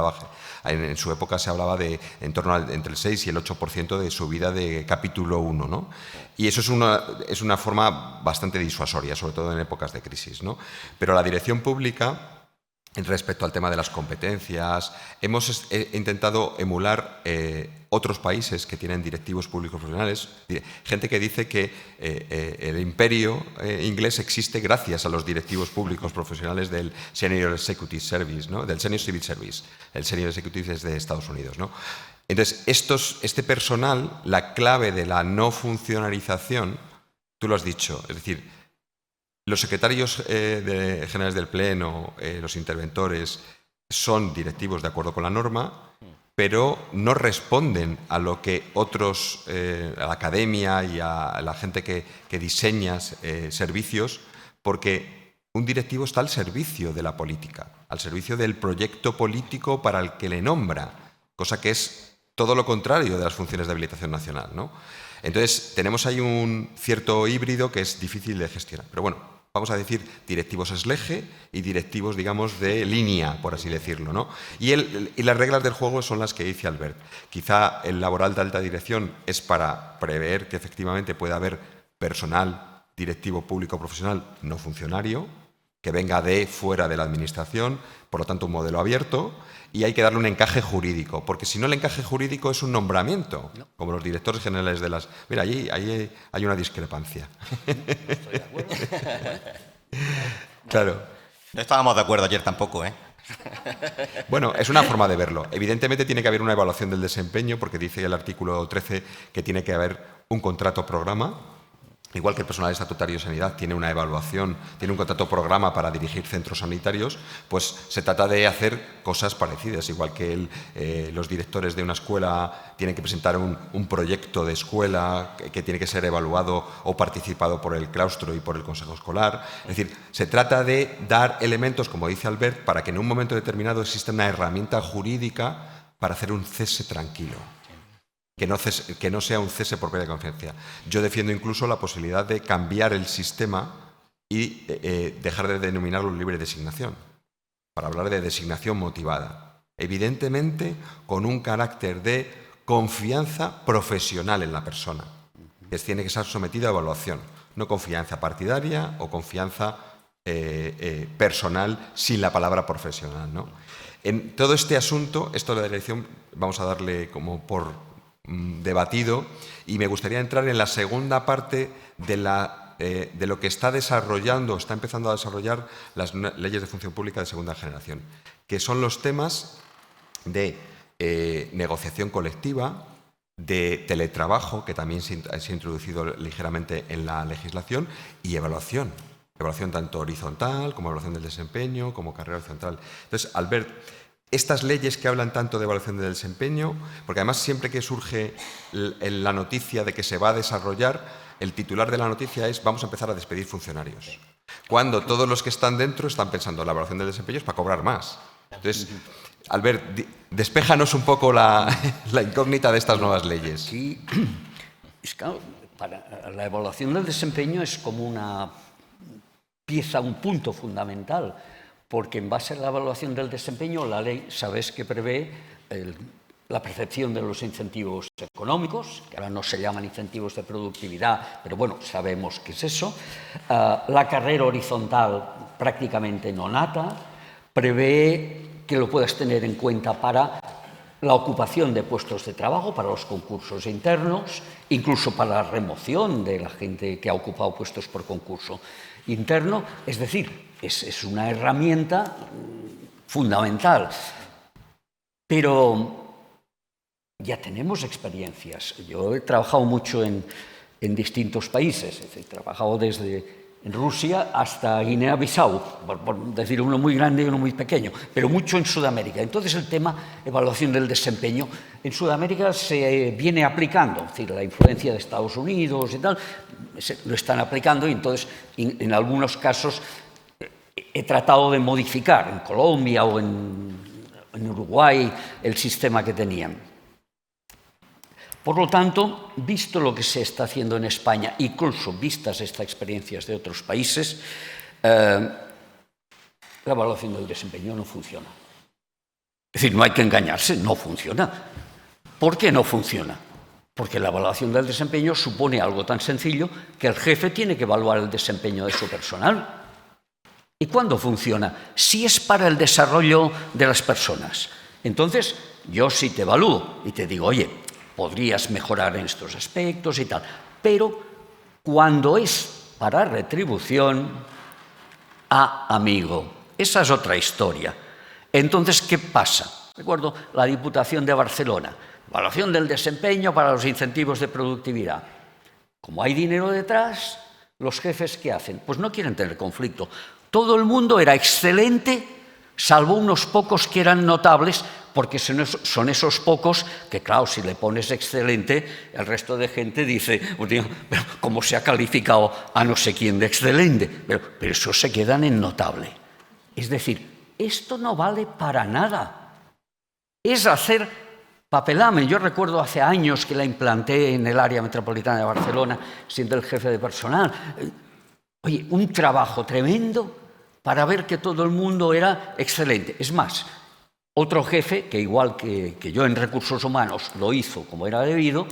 En su época se hablaba de en torno entre el 6 y el 8% de subida de capítulo 1, ¿no? Y eso es una forma bastante disuasoria, sobre todo en épocas de crisis, ¿no? Pero la dirección pública, respecto al tema de las competencias, hemos intentado emular otros países que tienen directivos públicos profesionales, gente que dice que el imperio inglés existe gracias a los directivos públicos profesionales del Senior Executive Service, ¿no? Del Senior Civil Service. El Senior Executive es de Estados Unidos, ¿no? Entonces, este personal, la clave de la no funcionarización, tú lo has dicho, es decir, los secretarios generales del Pleno, los interventores, son directivos de acuerdo con la norma, pero no responden a lo que otros, a la academia y a la gente que diseña servicios, porque un directivo está al servicio de la política, al servicio del proyecto político para el que le nombra, cosa que es todo lo contrario de las funciones de habilitación nacional, ¿no? Entonces, tenemos ahí un cierto híbrido que es difícil de gestionar. Pero bueno, vamos a decir directivos ex-lege y directivos, digamos, de línea, por así decirlo, ¿no? Y las reglas del juego son las que dice Albert. Quizá el laboral de alta dirección es para prever que efectivamente pueda haber personal directivo público profesional no funcionario, que venga de fuera de la administración, por lo tanto un modelo abierto, y hay que darle un encaje jurídico, porque si no el encaje jurídico es un nombramiento, como los directores generales de las... Mira, ahí hay una discrepancia. No estoy de acuerdo. Claro. No estábamos de acuerdo ayer tampoco, ¿eh? Bueno, es una forma de verlo. Evidentemente tiene que haber una evaluación del desempeño, porque dice el artículo 13 que tiene que haber un contrato-programa. Igual que el personal estatutario de sanidad tiene una evaluación, tiene un contrato programa para dirigir centros sanitarios, pues se trata de hacer cosas parecidas. Igual que los directores de una escuela tienen que presentar un proyecto de escuela que tiene que ser evaluado o participado por el claustro y por el consejo escolar. Es decir, se trata de dar elementos, como dice Albert, para que en un momento determinado exista una herramienta jurídica para hacer un cese tranquilo. Que no sea un cese por pérdida de confianza. Yo defiendo incluso la posibilidad de cambiar el sistema y dejar de denominarlo libre designación, para hablar de designación motivada. Evidentemente, con un carácter de confianza profesional en la persona, que tiene que estar sometida a evaluación, no confianza partidaria o confianza personal sin la palabra profesional, ¿no? En todo este asunto, esto de la dirección, vamos a darle como por debatido, y me gustaría entrar en la segunda parte de lo que está empezando a desarrollar las leyes de función pública de segunda generación, que son los temas de negociación colectiva, de teletrabajo, que también se ha introducido ligeramente en la legislación, y evaluación. Evaluación tanto horizontal, como evaluación del desempeño, como carrera horizontal. Entonces, Albert, estas leyes que hablan tanto de evaluación del desempeño, porque además siempre que surge la noticia de que se va a desarrollar, el titular de la noticia es «vamos a empezar a despedir funcionarios», cuando todos los que están dentro están pensando la evaluación del desempeño es para cobrar más. Entonces, Albert, despéjanos un poco la incógnita de estas nuevas leyes. Sí, es claro, la evaluación del desempeño es como una pieza, un punto fundamental, porque en base a la evaluación del desempeño la ley, sabes que prevé la percepción de los incentivos económicos, que ahora no se llaman incentivos de productividad, pero bueno, sabemos qué es eso. La carrera horizontal prácticamente no nata, prevé que lo puedas tener en cuenta para la ocupación de puestos de trabajo, para los concursos internos, incluso para la remoción de la gente que ha ocupado puestos por concurso interno. Es decir, es una herramienta fundamental. Pero ya tenemos experiencias. Yo he trabajado mucho en distintos países. He trabajado desde Rusia hasta Guinea-Bissau, por decir uno muy grande y uno muy pequeño, pero mucho en Sudamérica. Entonces el tema evaluación del desempeño en Sudamérica se viene aplicando, es decir, la influencia de Estados Unidos y tal, lo están aplicando, y entonces en algunos casos he tratado de modificar en Colombia o en Uruguay el sistema que tenían. Por lo tanto, visto lo que se está haciendo en España, incluso vistas estas experiencias de otros países, la evaluación del desempeño no funciona. Es decir, no hay que engañarse, no funciona. ¿Por qué no funciona? Porque la evaluación del desempeño supone algo tan sencillo que el jefe tiene que evaluar el desempeño de su personal. ¿Y cuándo funciona? Si es para el desarrollo de las personas. Entonces, yo sí te evalúo y te digo, oye, podrías mejorar en estos aspectos y tal, pero cuando es para retribución, amigo, esa es otra historia. Entonces, ¿qué pasa? Recuerdo la Diputación de Barcelona, evaluación del desempeño para los incentivos de productividad. Como hay dinero detrás, los jefes, ¿qué hacen? Pues no quieren tener conflicto. Todo el mundo era excelente, salvo unos pocos que eran notables, porque son esos pocos que, claro, si le pones excelente, el resto de gente dice, pero ¿cómo se ha calificado a no sé quién de excelente? Pero esos se quedan en notable. Es decir, esto no vale para nada. Es hacer papelame. Yo recuerdo hace años que la implanté en el área metropolitana de Barcelona, siendo el jefe de personal. Oye, un trabajo tremendo para ver que todo el mundo era excelente. Es más, otro jefe, que igual que yo en recursos humanos lo hizo como era debido,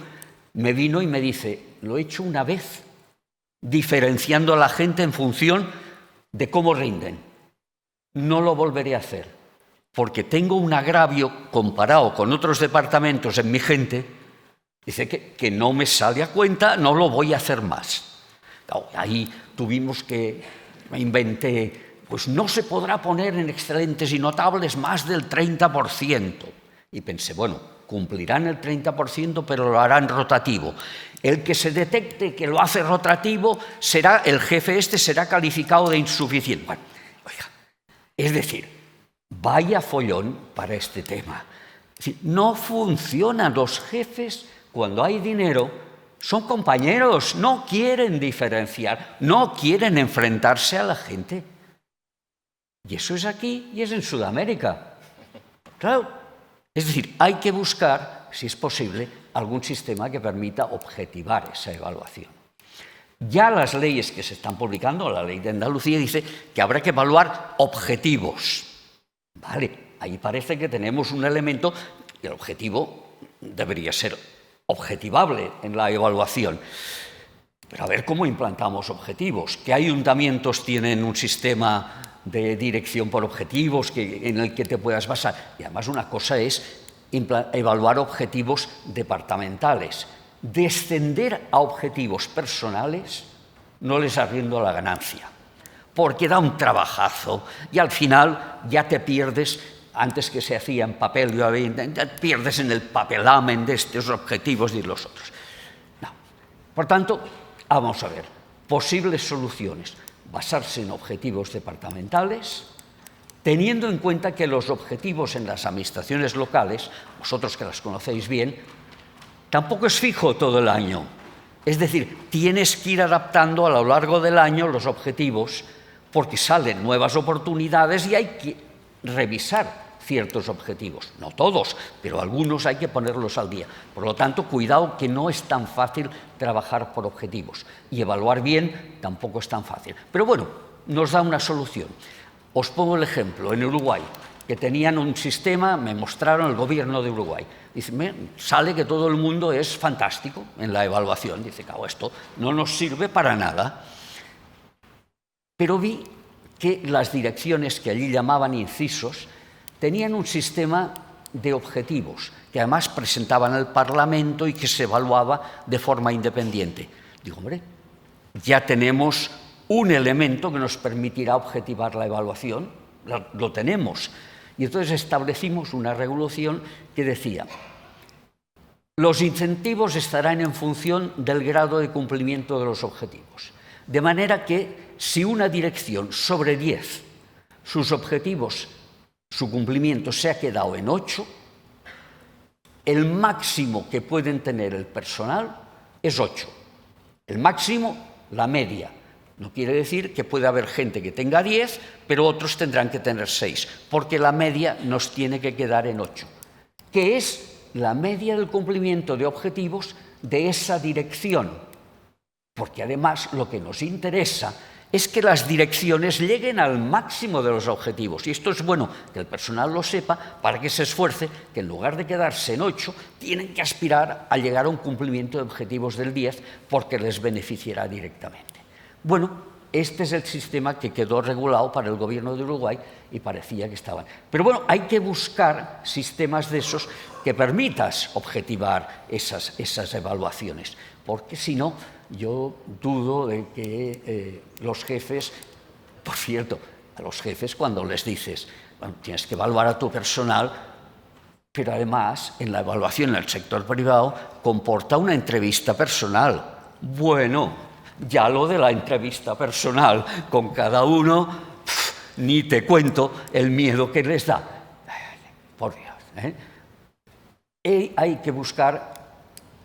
me vino y me dice, lo he hecho una vez, diferenciando a la gente en función de cómo rinden. No lo volveré a hacer, porque tengo un agravio comparado con otros departamentos en mi gente. Dice que no me sale a cuenta, no lo voy a hacer más. Ahí tuvimos que, me inventé, pues no se podrá poner en excelentes y notables más del 30%. Y pensé, bueno, cumplirán el 30%, pero lo harán rotativo. El que se detecte que lo hace rotativo, el jefe será calificado de insuficiente. Bueno, oiga, es decir, vaya follón para este tema. Es decir, no funcionan los jefes cuando hay dinero. Son compañeros, no quieren diferenciar, no quieren enfrentarse a la gente. Y eso es aquí y es en Sudamérica. Claro. Es decir, hay que buscar, si es posible, algún sistema que permita objetivar esa evaluación. Ya las leyes que se están publicando, la ley de Andalucía dice que habrá que evaluar objetivos. Vale, ahí parece que tenemos un elemento, y el objetivo debería ser objetivable en la evaluación. Pero a ver cómo implantamos objetivos. ¿Qué ayuntamientos tienen un sistema de dirección por objetivos en el que te puedas basar. Y además una cosa es evaluar objetivos departamentales. Descender a objetivos personales no les arriendo la ganancia, porque da un trabajazo y al final ya te pierdes. Antes que se hacía en papel, ya pierdes en el papelamen de estos objetivos y los otros. No. Por tanto, vamos a ver, posibles soluciones. Basarse en objetivos departamentales, teniendo en cuenta que los objetivos en las administraciones locales, vosotros que las conocéis bien, tampoco es fijo todo el año. Es decir, tienes que ir adaptando a lo largo del año los objetivos porque salen nuevas oportunidades y hay que revisar ciertos objetivos. No todos, pero algunos hay que ponerlos al día. Por lo tanto, cuidado que no es tan fácil trabajar por objetivos y evaluar bien tampoco es tan fácil. Pero bueno, nos da una solución. Os pongo el ejemplo, en Uruguay, que tenían un sistema, me mostraron el gobierno de Uruguay. Dice, sale que todo el mundo es fantástico en la evaluación. Dice, claro, esto no nos sirve para nada. Pero vi que las direcciones que allí llamaban incisos tenían un sistema de objetivos que además presentaban al Parlamento y que se evaluaba de forma independiente. Digo, hombre, ya tenemos un elemento que nos permitirá objetivar la evaluación, lo tenemos. Y entonces establecimos una regulación que decía, los incentivos estarán en función del grado de cumplimiento de los objetivos. De manera que si una dirección sobre 10, sus objetivos, su cumplimiento se ha quedado en 8, el máximo que pueden tener el personal es 8. El máximo, la media. No quiere decir que pueda haber gente que tenga 10, pero otros tendrán que tener 6, porque la media nos tiene que quedar en 8, que es la media del cumplimiento de objetivos de esa dirección. Porque además lo que nos interesa es que las direcciones lleguen al máximo de los objetivos. Y esto es bueno que el personal lo sepa para que se esfuerce, que en lugar de quedarse en 8, tienen que aspirar a llegar a un cumplimiento de objetivos del 10 porque les beneficiará directamente. Bueno, este es el sistema que quedó regulado para el gobierno de Uruguay y parecía que estaban. Pero bueno, hay que buscar sistemas de esos que permitas objetivar esas evaluaciones, porque si no, yo dudo de que los jefes, por cierto, a los jefes cuando les dices, bueno, tienes que evaluar a tu personal, pero además en la evaluación en el sector privado comporta una entrevista personal. Bueno, ya lo de la entrevista personal con cada uno, ni te cuento el miedo que les da. Por Dios. Y hay que buscar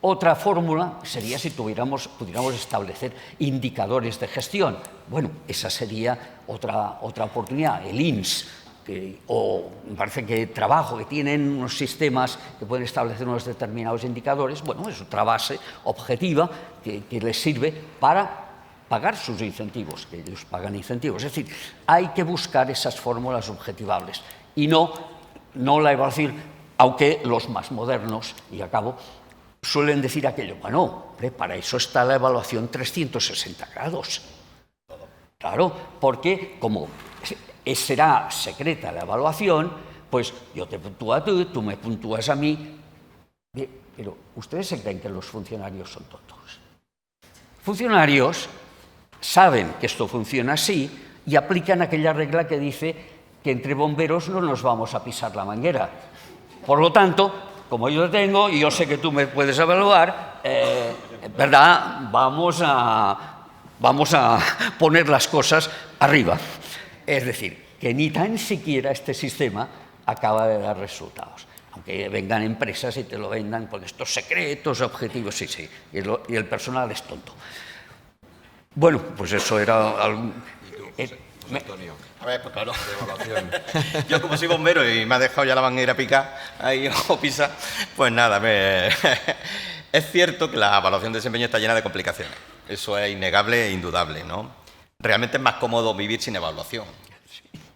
otra fórmula, sería si pudiéramos establecer indicadores de gestión. Bueno, esa sería otra oportunidad. El INS, o me parece que Trabajo, que tienen unos sistemas que pueden establecer unos determinados indicadores, bueno, es otra base objetiva que les sirve para pagar sus incentivos, que ellos pagan incentivos. Es decir, hay que buscar esas fórmulas objetivables y no la evaluación, aunque los más modernos, y acabo, suelen decir aquello, bueno, para eso está la evaluación 360 grados. Claro, porque como será secreta la evaluación, pues yo te puntúo a ti, tú me puntúas a mí. Bien, pero ¿ustedes se creen que los funcionarios son tontos? Funcionarios saben que esto funciona así y aplican aquella regla que dice que entre bomberos no nos vamos a pisar la manguera. Por lo tanto, como yo lo tengo y yo sé que tú me puedes evaluar, ¿verdad? Vamos a poner las cosas arriba. Es decir, que ni tan siquiera este sistema acaba de dar resultados. Aunque vengan empresas y te lo vendan con estos secretos, objetivos, sí, y el personal es tonto. Bueno, pues eso era algo. Antonio. A ver, pues claro. Yo como soy bombero y me ha dejado ya la manguera picar ahí o pisar, pues nada, es cierto que la evaluación de desempeño está llena de complicaciones. Eso es innegable e indudable, ¿no? Realmente es más cómodo vivir sin evaluación.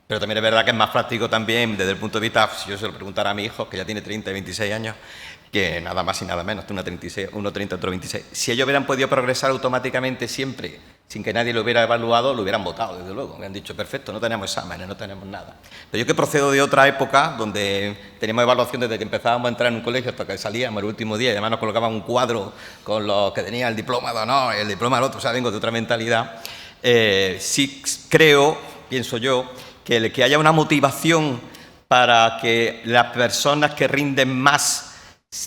Pero también es verdad que es más práctico también desde el punto de vista, si yo se lo preguntara a mi hijo, que ya tiene 30 y 26 años, que nada más y nada menos, uno 30, otro 26. Si ellos hubieran podido progresar automáticamente siempre, sin que nadie lo hubiera evaluado, lo hubieran votado, desde luego. Me han dicho, perfecto, no tenemos exámenes, no tenemos nada. Pero yo que procedo de otra época, donde teníamos evaluación desde que empezábamos a entrar en un colegio hasta que salíamos el último día, y además nos colocaban un cuadro con los que tenían el diploma de honor, el diploma del otro, o sea, vengo de otra mentalidad. Sí creo, pienso yo, que el que haya una motivación para que las personas que rinden más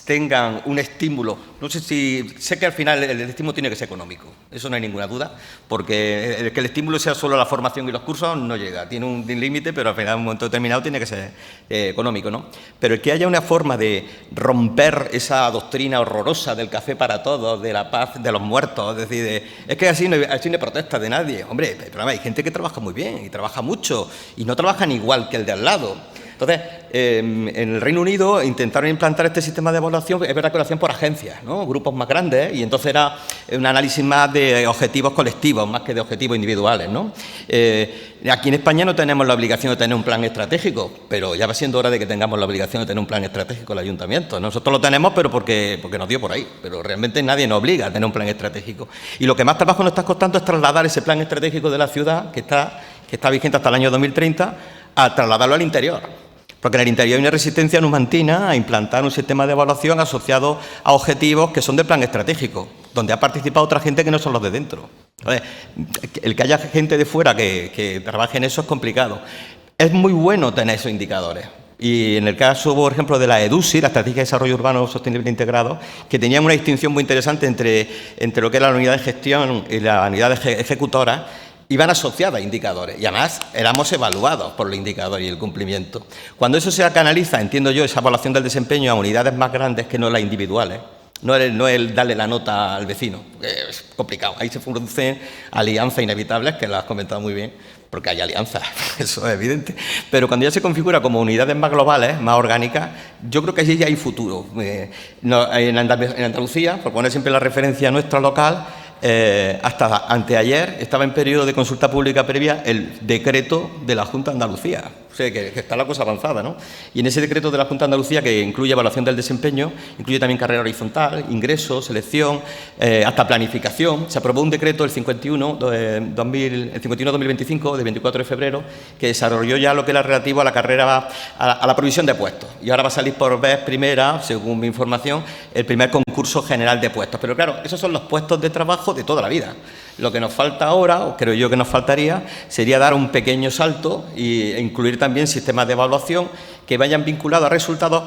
tengan un estímulo. No sé si... Sé que al final el estímulo tiene que ser económico, eso no hay ninguna duda, porque que el estímulo sea solo la formación y los cursos no llega, tiene un límite, pero al final en un momento determinado tiene que ser económico, ¿no? Pero el que haya una forma de romper esa doctrina horrorosa del café para todos, de la paz de los muertos, es decir, es que así no hay protesta de nadie. Hombre, pero hay gente que trabaja muy bien y trabaja mucho y no trabajan igual que el de al lado. Entonces, en el Reino Unido intentaron implantar este sistema de evaluación, es verdad que lo hacían por agencias, ¿no? Grupos más grandes, y entonces era un análisis más de objetivos colectivos, más que de objetivos individuales, ¿no? Aquí en España no tenemos la obligación de tener un plan estratégico, pero ya va siendo hora de que tengamos la obligación de tener un plan estratégico el ayuntamiento. Nosotros lo tenemos, pero porque nos dio por ahí, pero realmente nadie nos obliga a tener un plan estratégico. Y lo que más trabajo nos está costando es trasladar ese plan estratégico de la ciudad, que está vigente hasta el año 2030, a trasladarlo al interior. Porque en el interior hay una resistencia numantina a implantar un sistema de evaluación asociado a objetivos que son de plan estratégico, donde ha participado otra gente que no son los de dentro. Entonces, el que haya gente de fuera que trabaje en eso es complicado. Es muy bueno tener esos indicadores. Y en el caso, por ejemplo, de la EDUSI, la Estrategia de Desarrollo Urbano Sostenible Integrado, que tenían una distinción muy interesante entre lo que era la unidad de gestión y la unidad ejecutora, iban asociadas a indicadores y además éramos evaluados por los indicadores y el cumplimiento. Cuando eso se canaliza, entiendo yo, esa evaluación del desempeño a unidades más grandes que no las individuales, no es darle la nota al vecino, es complicado. Ahí se producen alianzas inevitables, que las has comentado muy bien, porque hay alianzas, eso es evidente. Pero cuando ya se configura como unidades más globales, más orgánicas, yo creo que allí ya hay futuro. En Andalucía, por poner siempre la referencia nuestra local, hasta anteayer estaba en periodo de consulta pública previa el decreto de la Junta de Andalucía. O sea, que está la cosa avanzada, ¿no? Y en ese decreto de la Junta de Andalucía, que incluye evaluación del desempeño, incluye también carrera horizontal, ingresos, selección, hasta planificación, se aprobó un decreto el 51-2025, de 24 de febrero, que desarrolló ya lo que era relativo a la carrera, a la provisión de puestos. Y ahora va a salir por vez primera, según mi información, el primer concurso general de puestos. Pero claro, esos son los puestos de trabajo de toda la vida. Lo que nos falta ahora, o creo yo que nos faltaría, sería dar un pequeño salto e incluir también sistemas de evaluación que vayan vinculados a resultados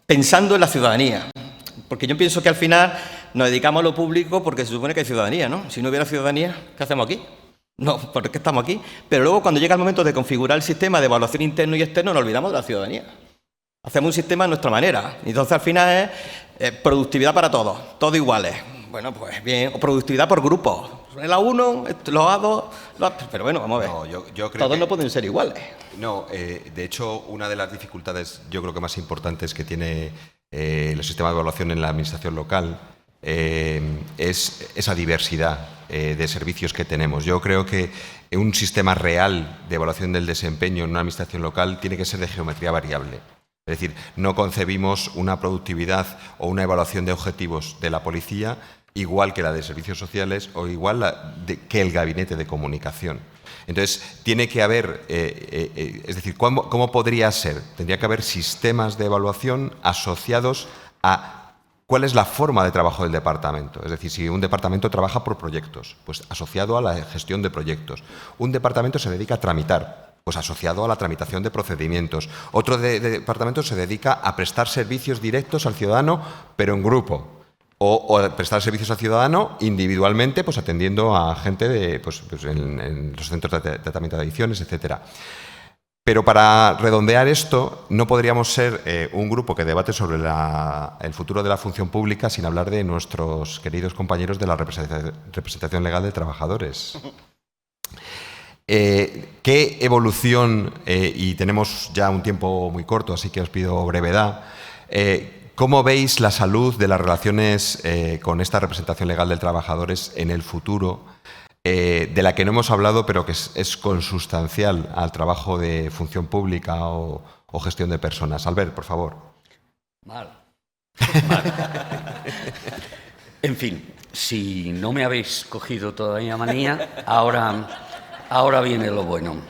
pensando en la ciudadanía. Porque yo pienso que al final nos dedicamos a lo público porque se supone que hay ciudadanía, ¿no? Si no hubiera ciudadanía, ¿qué hacemos aquí? No, ¿por qué estamos aquí? Pero luego cuando llega el momento de configurar el sistema de evaluación interno y externo, nos olvidamos de la ciudadanía. Hacemos un sistema a nuestra manera. Entonces al final es productividad para todos iguales. Bueno, pues bien, o productividad por grupos. El A1, los A2, pero bueno, vamos a ver. No, yo creo todos que no pueden ser iguales. No, de hecho, una de las dificultades, yo creo que más importantes que tiene el sistema de evaluación en la administración local es esa diversidad de servicios que tenemos. Yo creo que un sistema real de evaluación del desempeño en una administración local tiene que ser de geometría variable. Es decir, no concebimos una productividad o una evaluación de objetivos de la policía igual que la de servicios sociales o igual que el gabinete de comunicación. Entonces, tiene que haber, es decir, ¿cómo podría ser? Tendría que haber sistemas de evaluación asociados a cuál es la forma de trabajo del departamento. Es decir, si un departamento trabaja por proyectos, pues asociado a la gestión de proyectos. Un departamento se dedica a tramitar, pues asociado a la tramitación de procedimientos. Otro departamento se dedica a prestar servicios directos al ciudadano, pero en grupo. O prestar servicios al ciudadano individualmente, pues atendiendo a gente pues en los centros de tratamiento de adicciones, etcétera. Pero para redondear esto, no podríamos ser un grupo que debate sobre el futuro de la función pública sin hablar de nuestros queridos compañeros de la representación legal de trabajadores. ¿Qué evolución, y tenemos ya un tiempo muy corto, así que os pido brevedad, ¿cómo veis la salud de las relaciones con esta representación legal de trabajadores en el futuro, de la que no hemos hablado, pero que es consustancial al trabajo de función pública o gestión de personas? Albert, por favor. Mal. En fin, si no me habéis cogido todavía manía, ahora viene lo bueno. Voy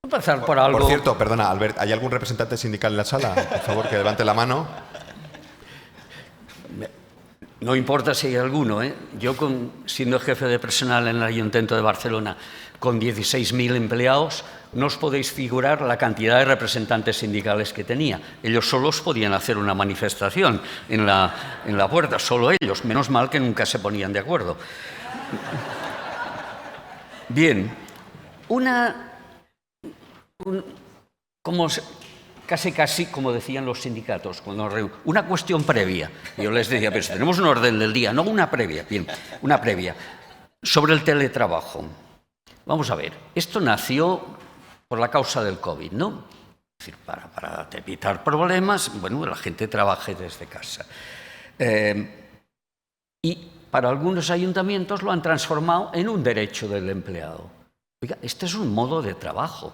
a empezar por algo... Por cierto, perdona, Albert, ¿hay algún representante sindical en la sala? Por favor, que levante la mano. No importa si hay alguno, ¿eh? Yo, siendo jefe de personal en el Ayuntamiento de Barcelona, con 16.000 empleados, no os podéis figurar la cantidad de representantes sindicales que tenía. Ellos solos podían hacer una manifestación en la puerta, solo ellos. Menos mal que nunca se ponían de acuerdo. Bien, casi como decían los sindicatos, una cuestión previa. Yo les decía, pero si tenemos un orden del día, no una previa. Bien, una previa. Sobre el teletrabajo. Vamos a ver, esto nació por la causa del COVID, ¿no? Es decir, para evitar problemas, bueno, la gente trabaje desde casa. Y para algunos ayuntamientos lo han transformado en un derecho del empleado. Oiga, este es un modo de trabajo.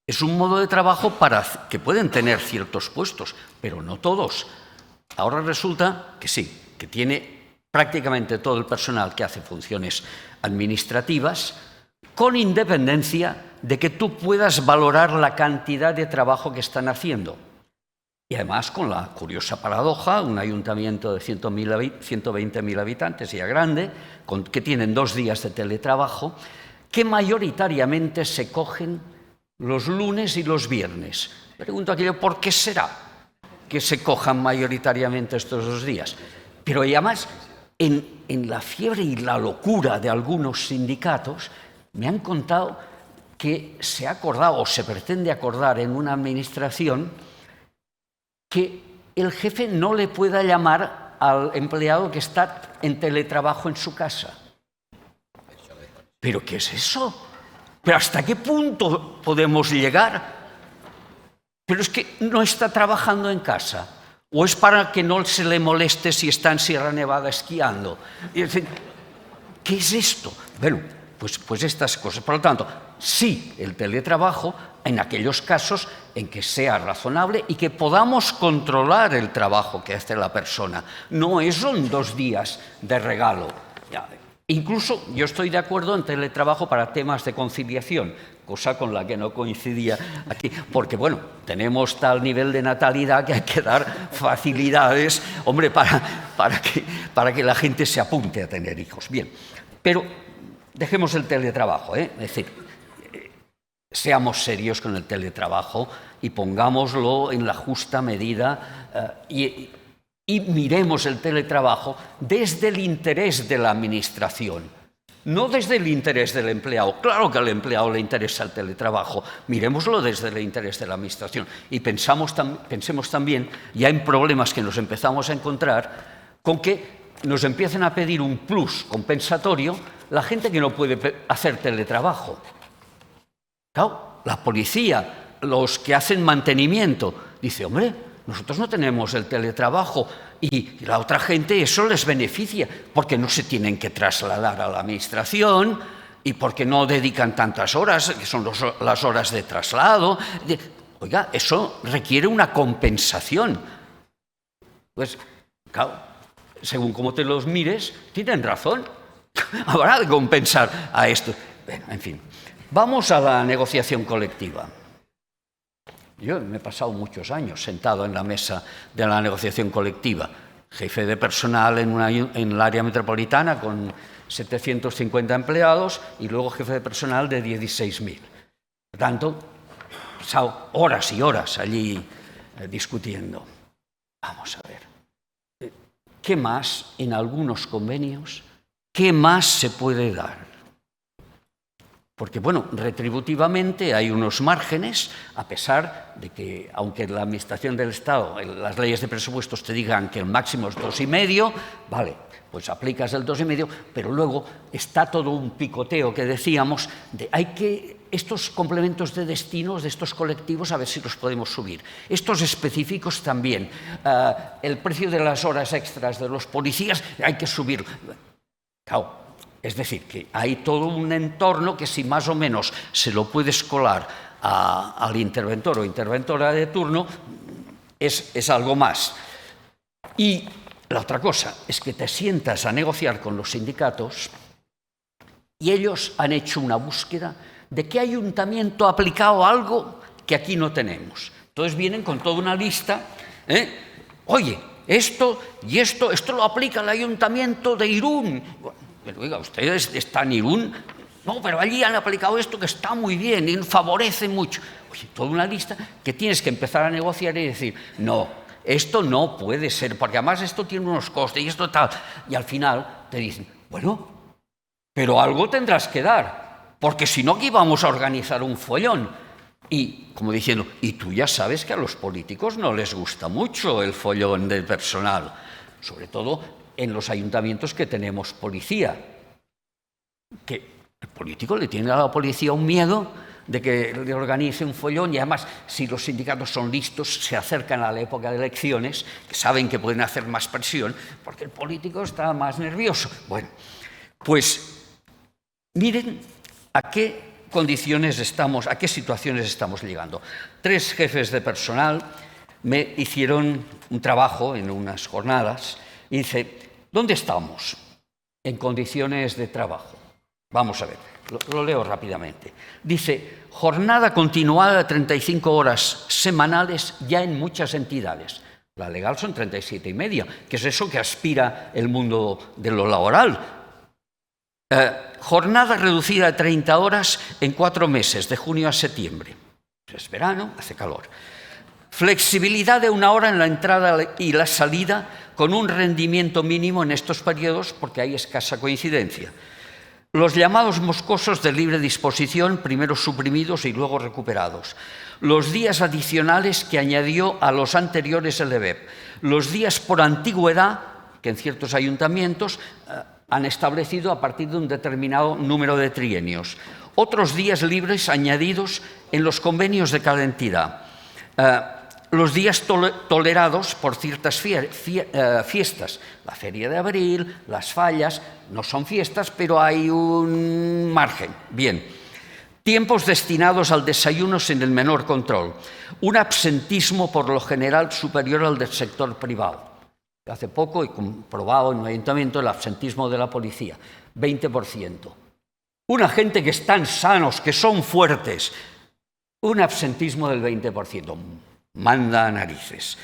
Es un modo de trabajo para que pueden tener ciertos puestos, pero no todos. Ahora resulta que sí, que tiene prácticamente todo el personal que hace funciones administrativas, con independencia de que tú puedas valorar la cantidad de trabajo que están haciendo. Y además con la curiosa paradoja, un ayuntamiento de 120.000 habitantes, ya grande, que tienen 2 días de teletrabajo, que mayoritariamente se cogen los lunes y los viernes. Pregunto aquello, ¿por qué será que se cojan mayoritariamente estos 2 días? Pero además, en la fiebre y la locura de algunos sindicatos, me han contado que se ha acordado o se pretende acordar en una administración que el jefe no le pueda llamar al empleado que está en teletrabajo en su casa. ¿Pero qué es eso? ¿Pero hasta qué punto podemos llegar? Pero es que no está trabajando en casa. ¿O es para que no se le moleste si está en Sierra Nevada esquiando? ¿Qué es esto? Bueno, pues estas cosas. Por lo tanto, sí, el teletrabajo en aquellos casos en que sea razonable y que podamos controlar el trabajo que hace la persona. No son 2 días de regalo. Incluso yo estoy de acuerdo en teletrabajo para temas de conciliación, cosa con la que no coincidía aquí, porque bueno, tenemos tal nivel de natalidad que hay que dar facilidades, hombre, para que la gente se apunte a tener hijos. Bien, pero dejemos el teletrabajo, ¿eh? Es decir, seamos serios con el teletrabajo y pongámoslo en la justa medida y miremos el teletrabajo desde el interés de la administración, no desde el interés del empleado. Claro que al empleado le interesa el teletrabajo, miremoslo desde el interés de la administración y pensemos también, ya en problemas que nos empezamos a encontrar, con que nos empiecen a pedir un plus compensatorio la gente que no puede hacer teletrabajo. Claro, la policía, los que hacen mantenimiento, dice, hombre, nosotros no tenemos el teletrabajo y la otra gente eso les beneficia porque no se tienen que trasladar a la administración y porque no dedican tantas horas, que son las horas de traslado. Oiga, eso requiere una compensación. Pues, claro, según cómo te los mires, tienen razón. Habrá de compensar a esto. Bueno, en fin, vamos a la negociación colectiva. Yo me he pasado muchos años sentado en la mesa de la negociación colectiva, jefe de personal en el área metropolitana con 750 empleados y luego jefe de personal de 16.000. Por tanto, he pasado horas y horas allí discutiendo. Vamos a ver, ¿qué más en algunos convenios, qué más se puede dar? Porque, bueno, retributivamente hay unos márgenes, a pesar de que, aunque la Administración del Estado, las leyes de presupuestos te digan que el máximo es 2,5, vale, pues aplicas el 2,5, pero luego está todo un picoteo que decíamos de estos complementos de destinos de estos colectivos, a ver si los podemos subir. Estos específicos también. El precio de las horas extras de los policías hay que subirlo. Claro. Es decir, que hay todo un entorno que si más o menos se lo puedes colar al interventor o interventora de turno, es algo más. Y la otra cosa es que te sientas a negociar con los sindicatos y ellos han hecho una búsqueda de qué ayuntamiento ha aplicado algo que aquí no tenemos. Entonces vienen con toda una lista, oye, esto lo aplica el ayuntamiento de Irún. Pero oiga, ustedes están en Irún, no, pero allí han aplicado esto que está muy bien y favorece mucho. Oye, toda una lista que tienes que empezar a negociar y decir, no, esto no puede ser, porque además esto tiene unos costes y esto tal. Y al final te dicen, bueno, pero algo tendrás que dar, porque si no aquí vamos a organizar un follón. Y como diciendo, y tú ya sabes que a los políticos no les gusta mucho el follón del personal, sobre todo en los ayuntamientos que tenemos policía, que el político le tiene a la policía un miedo de que le organice un follón, y además, si los sindicatos son listos, se acercan a la época de elecciones, que saben que pueden hacer más presión, porque el político está más nervioso. Bueno, pues miren a qué condiciones estamos, a qué situaciones estamos llegando. 3 jefes de personal me hicieron un trabajo en unas jornadas y dice, ¿dónde estamos en condiciones de trabajo? Vamos a ver, lo leo rápidamente. Dice, jornada continuada de 35 horas semanales ya en muchas entidades. La legal son 37,5, que es eso que aspira el mundo de lo laboral. Jornada reducida a 30 horas en 4 meses, de junio a septiembre. Es verano, hace calor. Flexibilidad de 1 hora en la entrada y la salida, con un rendimiento mínimo en estos periodos, porque hay escasa coincidencia. Los llamados moscosos de libre disposición, primero suprimidos y luego recuperados. Los días adicionales que añadió a los anteriores el EBEP. Los días por antigüedad, que en ciertos ayuntamientos han establecido a partir de un determinado número de trienios. Otros días libres añadidos en los convenios de cada entidad. Los días tolerados por ciertas fiestas. La Feria de Abril, las fallas, no son fiestas, pero hay un margen. Bien. Tiempos destinados al desayuno sin el menor control. Un absentismo por lo general superior al del sector privado. Hace poco he comprobado en un ayuntamiento el absentismo de la policía, 20%. Una gente que están sanos, que son fuertes, un absentismo del 20%. Manda a narices.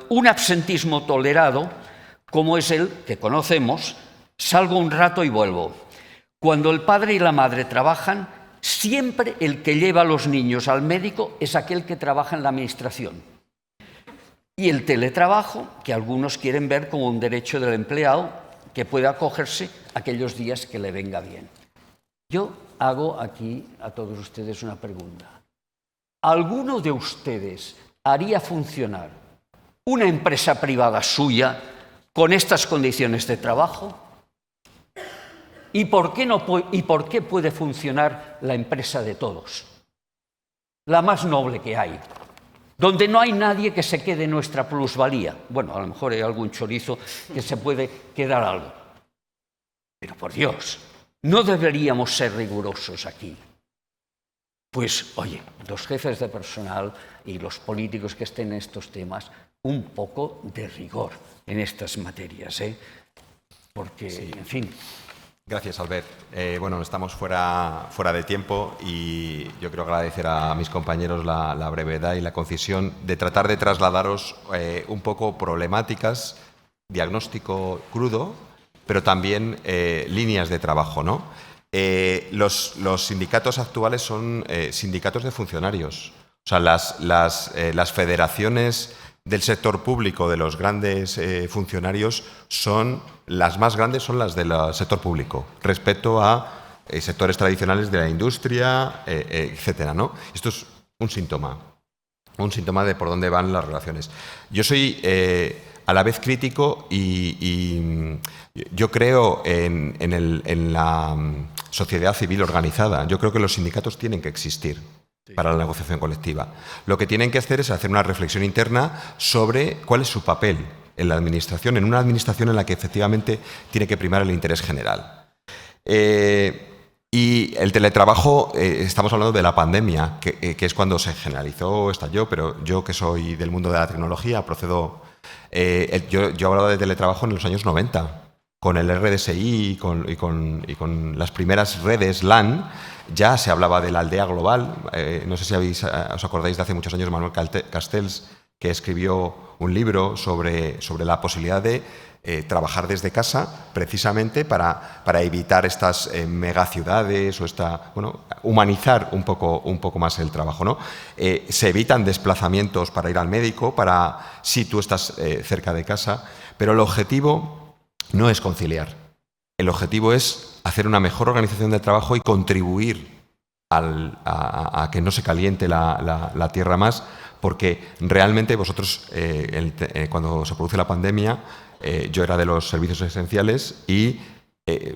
Un absentismo tolerado, como es el que conocemos, salgo un rato y vuelvo. Cuando el padre y la madre trabajan, siempre el que lleva a los niños al médico es aquel que trabaja en la administración. Y el teletrabajo, que algunos quieren ver como un derecho del empleado, que puede acogerse aquellos días que le venga bien. Yo hago aquí a todos ustedes una pregunta. ¿Alguno de ustedes haría funcionar una empresa privada suya con estas condiciones de trabajo? ¿Y por qué puede funcionar la empresa de todos? La más noble que hay, donde no hay nadie que se quede nuestra plusvalía. Bueno, a lo mejor hay algún chorizo que se puede quedar algo. Pero por Dios, ¿no deberíamos ser rigurosos aquí? Pues, oye, los jefes de personal y los políticos que estén en estos temas, un poco de rigor en estas materias, porque, sí. En fin. Gracias, Albert. Bueno, estamos fuera de tiempo y yo quiero agradecer a mis compañeros la brevedad y la concisión de tratar de trasladaros un poco problemáticas, diagnóstico crudo, pero también líneas de trabajo, ¿no? Los sindicatos actuales son sindicatos de funcionarios. O sea, las federaciones del sector público de los grandes funcionarios las más grandes son las del sector público respecto a sectores tradicionales de la industria, etcétera, ¿no? Esto es un síntoma de por dónde van las relaciones. Yo soy a la vez crítico y yo creo en la sociedad civil organizada. Yo creo que los sindicatos tienen que existir para la negociación colectiva. Lo que tienen que hacer es hacer una reflexión interna sobre cuál es su papel en la administración, en una administración en la que efectivamente tiene que primar el interés general. Y el teletrabajo, estamos hablando de la pandemia, que es cuando se generalizó, estalló, pero yo que soy del mundo de la tecnología, procedo Yo hablaba de teletrabajo en los años 90. Con el RDSI y con las primeras redes LAN ya se hablaba de la aldea global. No sé si os acordáis de hace muchos años Manuel Castells, que escribió un libro sobre la posibilidad de trabajar desde casa precisamente para evitar estas megaciudades o humanizar un poco más el trabajo, ¿no? Se evitan desplazamientos para ir al médico, si tú estás cerca de casa, pero el objetivo no es conciliar. El objetivo es hacer una mejor organización del trabajo y contribuir a que no se caliente la tierra más, porque realmente vosotros, cuando se produce la pandemia, yo era de los servicios esenciales y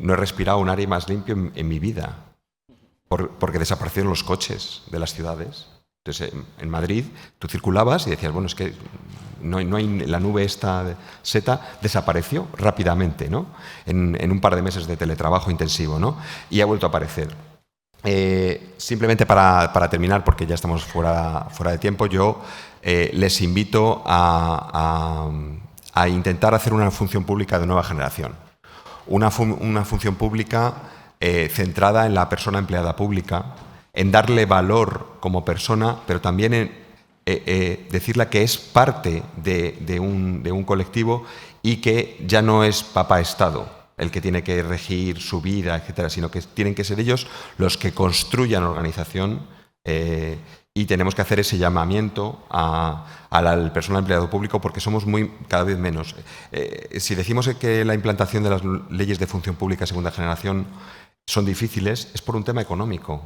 no he respirado un aire más limpio en mi vida, porque desaparecieron los coches de las ciudades. Entonces, en Madrid tú circulabas y decías, bueno, es que no hay la nube esta SETA desapareció rápidamente, ¿no? En un par de meses de teletrabajo intensivo, ¿no? Y ha vuelto a aparecer. Simplemente para terminar, porque ya estamos fuera de tiempo, yo les invito a intentar hacer una función pública de nueva generación. Una función pública centrada en la persona empleada pública, en darle valor como persona, pero también en decirle que es parte de un colectivo y que ya no es papá Estado el que tiene que regir su vida, etcétera, sino que tienen que ser ellos los que construyan organización, y tenemos que hacer ese llamamiento al personal empleado público, porque somos cada vez menos. Si decimos que la implantación de las leyes de función pública de segunda generación son difíciles, es por un tema económico.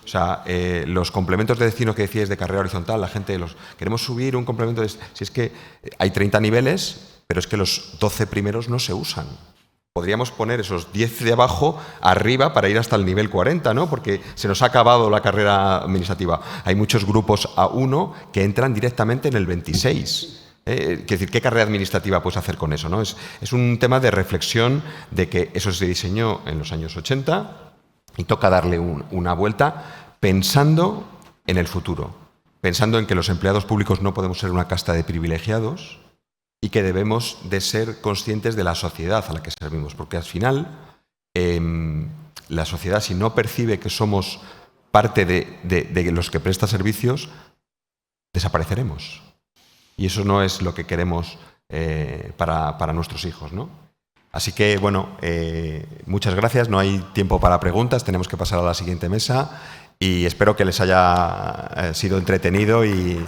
O sea, los complementos de destino que decíais de carrera horizontal, la gente queremos subir un complemento si es que hay 30 niveles, pero es que los 12 primeros no se usan. Podríamos poner esos 10 de abajo arriba para ir hasta el nivel 40, ¿no? Porque se nos ha acabado la carrera administrativa. Hay muchos grupos A1 que entran directamente en el 26. Es decir, ¿qué carrera administrativa puedes hacer con eso, ¿no? Es un tema de reflexión de que eso se diseñó en los años 80 y toca darle una vuelta pensando en el futuro, pensando en que los empleados públicos no podemos ser una casta de privilegiados y que debemos de ser conscientes de la sociedad a la que servimos, porque al final la sociedad, si no percibe que somos parte de los que presta servicios, desapareceremos. Y eso no es lo que queremos para nuestros hijos, ¿no? Así que, bueno, muchas gracias. No hay tiempo para preguntas, tenemos que pasar a la siguiente mesa y espero que les haya sido entretenido y